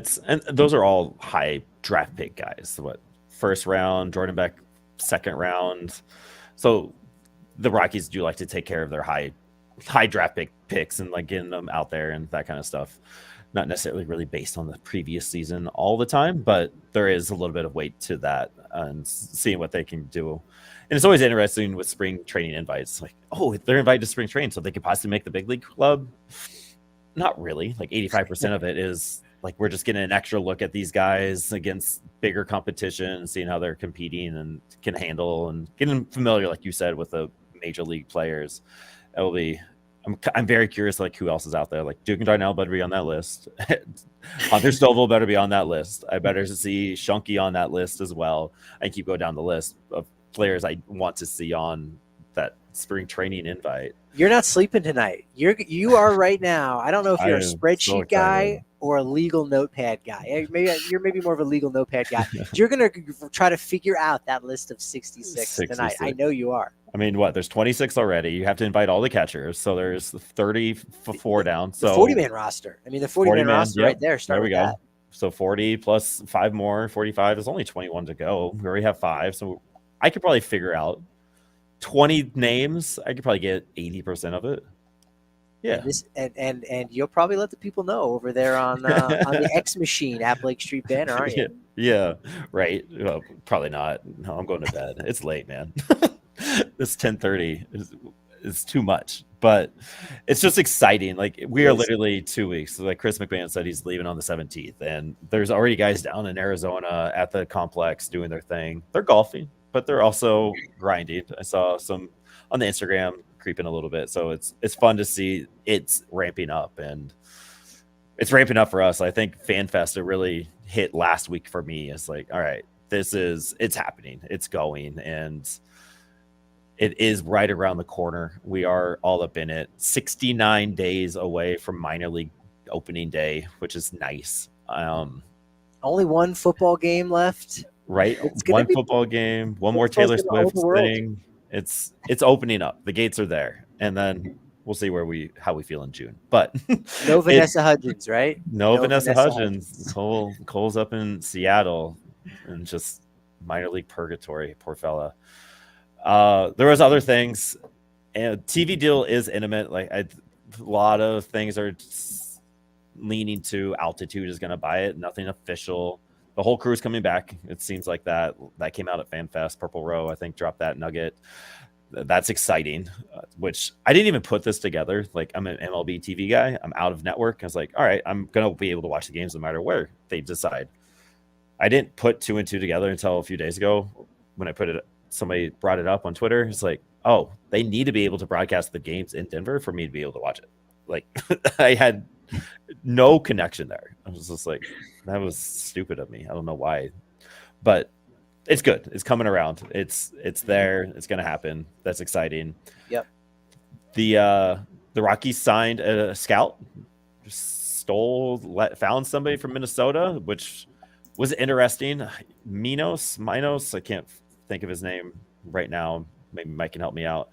those are all high draft pick guys. What, first round, Jordan Beck, second round. So the Rockies do like to take care of their high draft picks and like getting them out there and that kind of stuff. Not necessarily really based on the previous season all the time, but there is a little bit of weight to that and seeing what they can do. And it's always interesting with spring training invites. Like, oh, they're invited to spring training, so they could possibly make the big league club. Not really. Like 85% of it is like we're just getting an extra look at these guys against bigger competition and seeing how they're competing and can handle and getting familiar, like you said, with the major league players. It will be. I'm very curious, like who else is out there. Like Duke and Darnell better be on that list. Hunter Stovall better be on that list. I better see Shunky on that list as well. I keep going down the list of players I want to see on that spring training invite. You're not sleeping tonight. You are right now. I don't know if you're a spreadsheet guy or a legal notepad guy. You're maybe more of a legal notepad guy. You're gonna try to figure out that list of 66 tonight. I know you are. I mean, what? There's 26 already. You have to invite all the catchers, so there's 34 down. So the 40-man roster. I mean, the 40-man roster right there. There we go. That. So 40 plus 5 more, 45. There's only 21 to go. We already have 5, so I could probably figure out 20 names. I could probably get 80% of it. Yeah, and you'll probably let the people know over there on the X Machine at Blake Street banner, aren't you? Yeah, right. Well, probably not. No, I'm going to bed. It's late, man. This 10:30 is too much, but it's just exciting. Like we are literally 2 weeks. So like Chris McMahon said, he's leaving on the 17th, and there's already guys down in Arizona at the complex doing their thing. They're golfing, but they're also grinding. I saw some on the Instagram creeping a little bit, so it's fun to see it's ramping up, and it's ramping up for us. I think FanFest it really hit last week for me. It's like, all right, it's happening, it's going, and it is right around the corner. We are all up in it. 69 days away from minor league opening day, which is nice. Only one football game left. Right, one football game, one more Taylor Swift thing. It's opening up. The gates are there, and then we'll see how we feel in June. But no Vanessa Hudgens, right? No Vanessa Hudgens. Cole's up in Seattle, and just minor league purgatory. Poor fella. There was other things, and TV deal is intimate. Like a lot of things are leaning to altitude is going to buy it. Nothing official. The whole crew's coming back. It seems like that came out at FanFest. Purple Row, I think, dropped that nugget. That's exciting, which I didn't even put this together. Like I'm an MLB TV guy. I'm out of network. I was like, all right, I'm going to be able to watch the games no matter where they decide. I didn't put 2 and 2 together until a few days ago when I put it. Somebody brought it up on Twitter. It's like, oh, they need to be able to broadcast the games in Denver for me to be able to watch it. Like I had no connection there. I was just like, that was stupid of me. I don't know why, but it's good. It's coming around. It's there. It's going to happen. That's exciting. Yep. The Rockies signed a scout, found somebody from Minnesota, which was interesting. Minos. I can't think of his name right now. Maybe Mike can help me out,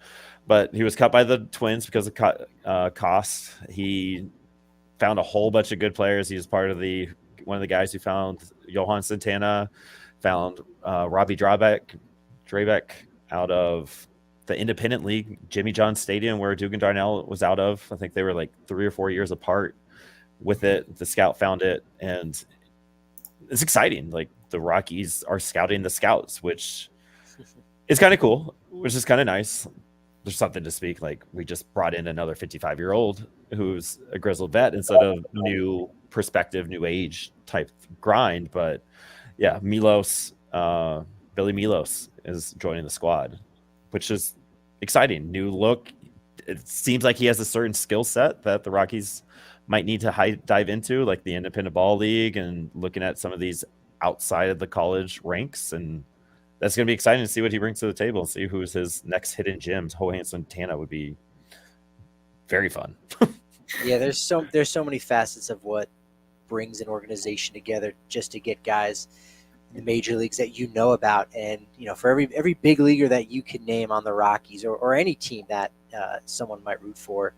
but he was cut by the Twins because of cost. He found a whole bunch of good players. He was part of one of the guys who found Johan Santana, found Robbie Drabeck out of the Independent League, Jimmy John Stadium, where Dugan Darnell was out of. I think they were like 3 or 4 years apart with it. The scout found it, and it's exciting. Like the Rockies are scouting the scouts, which is kind of cool, which is kind of nice. There's something to speak. Like we just brought in another 55-year-old who's a grizzled vet instead of new perspective, new age type grind. But yeah, Billy Milos is joining the squad, which is exciting. New look. It seems like he has a certain skill set that the Rockies might need to dive into, like the independent ball league and looking at some of these outside of the college ranks, and that's going to be exciting to see what he brings to the table and see who's his next hidden gems. Johan Santana would be very fun. Yeah, there's so many facets of what brings an organization together just to get guys in the major leagues that you know about. And, for every big leaguer that you can name on the Rockies or any team that someone might root for,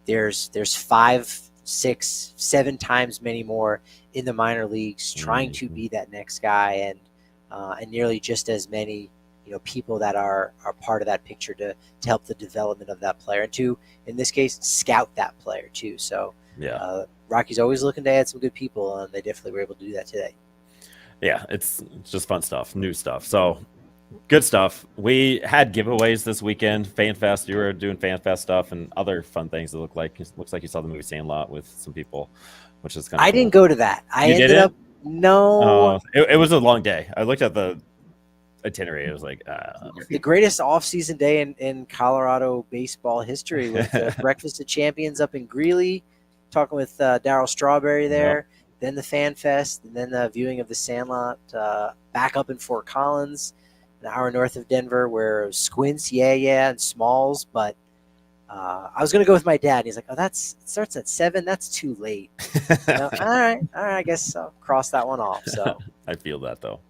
there's 5, 6, 7 times many more in the minor leagues trying to be that next guy, and nearly just as many people that are part of that picture to help the development of that player, and to, in this case, scout that player too. So Rockies always looking to add some good people, and they definitely were able to do that today. Yeah, it's just fun stuff, new stuff. So good stuff. We had giveaways this weekend. FanFest, you were doing FanFest stuff and other fun things. It looks like you saw the movie Sandlot with some people, which is kind of I didn't go to that. I ended up no. It was a long day. I looked at the itinerary. It was like the greatest off-season day in Colorado baseball history, with the Breakfast of Champions up in Greeley, talking with Darryl Strawberry there. Then the Fan Fest, and then the viewing of the Sandlot back up in Fort Collins, an hour north of Denver, where Squints, and Smalls. But I was going to go with my dad. And he's like, it starts at 7. That's too late. All right, I guess I'll cross that one off. So I feel that, though.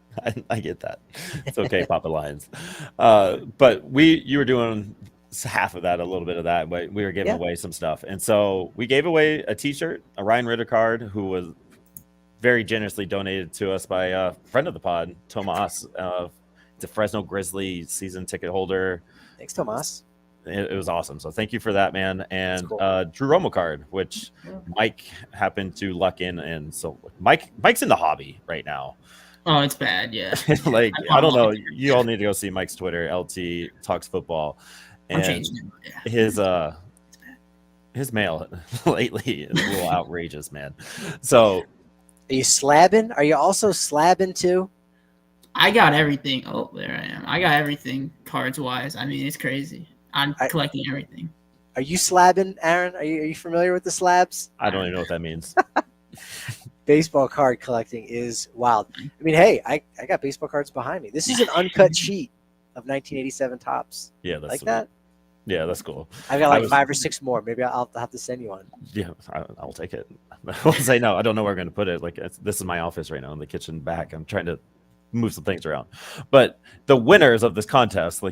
I get that. It's okay, Papa Lyons. But you were doing half of that, a little bit of that, but we were giving away some stuff. And so we gave away a T-shirt, a Ryan Ritter card, who was very generously donated to us by a friend of the pod, Tomas. It's a Fresno Grizzly season ticket holder. Thanks, Tomas. It was awesome. So thank you for that, man. And cool. Drew Romo card, which Mike happened to luck in. And so Mike's in the hobby right now. Oh, it's bad. Yeah. Like, I don't know. You all need to go see Mike's Twitter, LT Talks Football. And his mail lately is a little outrageous, man. So are you slabbing? Are you also slabbing too? I got everything. Oh, there I am. I got everything cards wise. I mean, it's crazy. I'm collecting everything. Are you slabbing, Aaron? Are you familiar with the slabs? I don't even know what that means. Baseball card collecting is wild. I mean, hey, I got baseball cards behind me. This is an uncut sheet of 1987 Topps. Yeah, that's like sweet. that. Yeah, that's cool. I've got 5 or 6 more. Maybe I'll have to send you one. Yeah, I'll take it. I'll say no. I don't know where I'm going to put it. Like, this is my office right now in the kitchen back. I'm trying to move some things around. But the winners of this contest,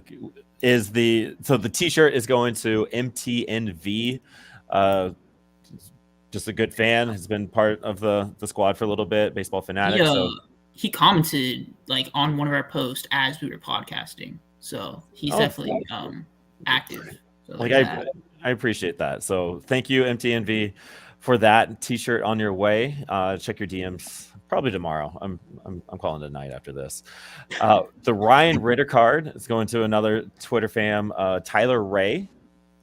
is the T-shirt is going to MTNV. Just a good fan. Has been part of the squad for a little bit. Baseball fanatic. He commented on one of our posts as we were podcasting. So he's definitely active. So I appreciate that. So thank you, MTNV, for that T-shirt on your way. Check your DMs probably tomorrow. I'm calling it a night after this. The Ryan Ritter card is going to another Twitter fam, Tyler Ray.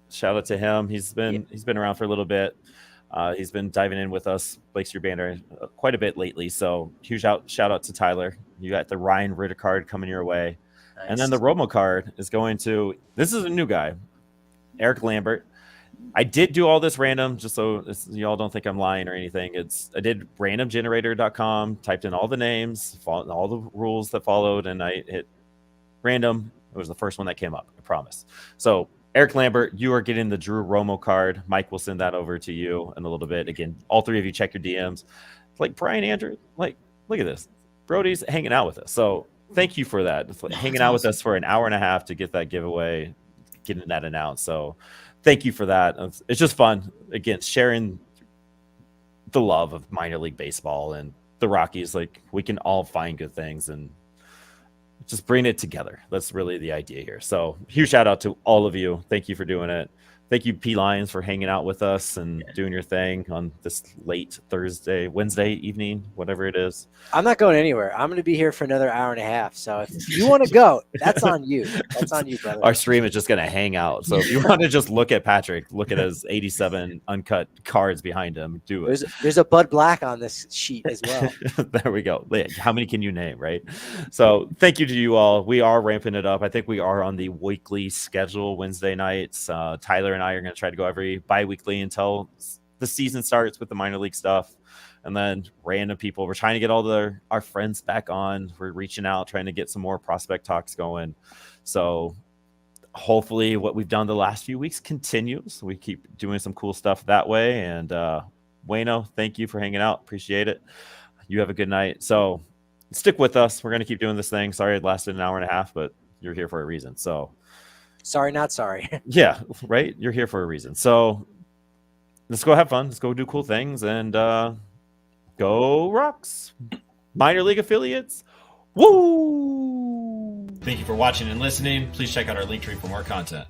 Shout out to him. He's been around for a little bit. He's been diving in with us, Blake Street Banner, quite a bit lately. So huge shout out to Tyler. You got the Ryan Ritter card coming your way. Nice. And then the Romo card is going to, this is a new guy, Eric Lambert. I did do all this random, just so y'all don't think I'm lying or anything. I did randomgenerator.com, typed in all the names, followed all the rules that followed, and I hit random. It was the first one that came up, I promise. So Eric Lambert, you are getting the Drew Romo card. Mike will send that over to you in a little bit. Again, all 3 of you check your DMs. Like Brian Andrew, look at this. Brody's hanging out with us. So thank you for that. Hanging out with us for an hour and a half to get that giveaway, getting that announced. So thank you for that. It's just fun. Again, sharing the love of minor league baseball and the Rockies. We can all find good things and just bring it together. That's really the idea here. So huge shout out to all of you. Thank you for doing it. Thank you, P Lions, for hanging out with us and doing your thing on this late Wednesday evening, whatever it is. I'm not going anywhere. I'm going to be here for another hour and a half. So if you want to go, that's on you. That's on you, brother. Our stream is just going to hang out. So if you want to just look at Patrick, look at his 87 uncut cards behind him, do it. There's a Bud Black on this sheet as well. There we go. How many can you name, right? So thank you to you all. We are ramping it up. I think we are on the weekly schedule Wednesday nights. Tyler and I are going to try to go every bi-weekly until the season starts with the minor league stuff. and then random people. We're trying to get all our friends back on. We're reaching out, trying to get some more prospect talks going. So hopefully what we've done the last few weeks continues. We keep doing some cool stuff that way. And Wayno, thank you for hanging out. Appreciate it. You have a good night. So stick with us. We're going to keep doing this thing. Sorry it lasted an hour and a half, but you're here for a reason. So sorry, not sorry. yeah, right? You're here for a reason. So let's go have fun. Let's go do cool things and go Rocks. Minor league affiliates. Woo! Thank you for watching and listening. Please check out our link tree for more content.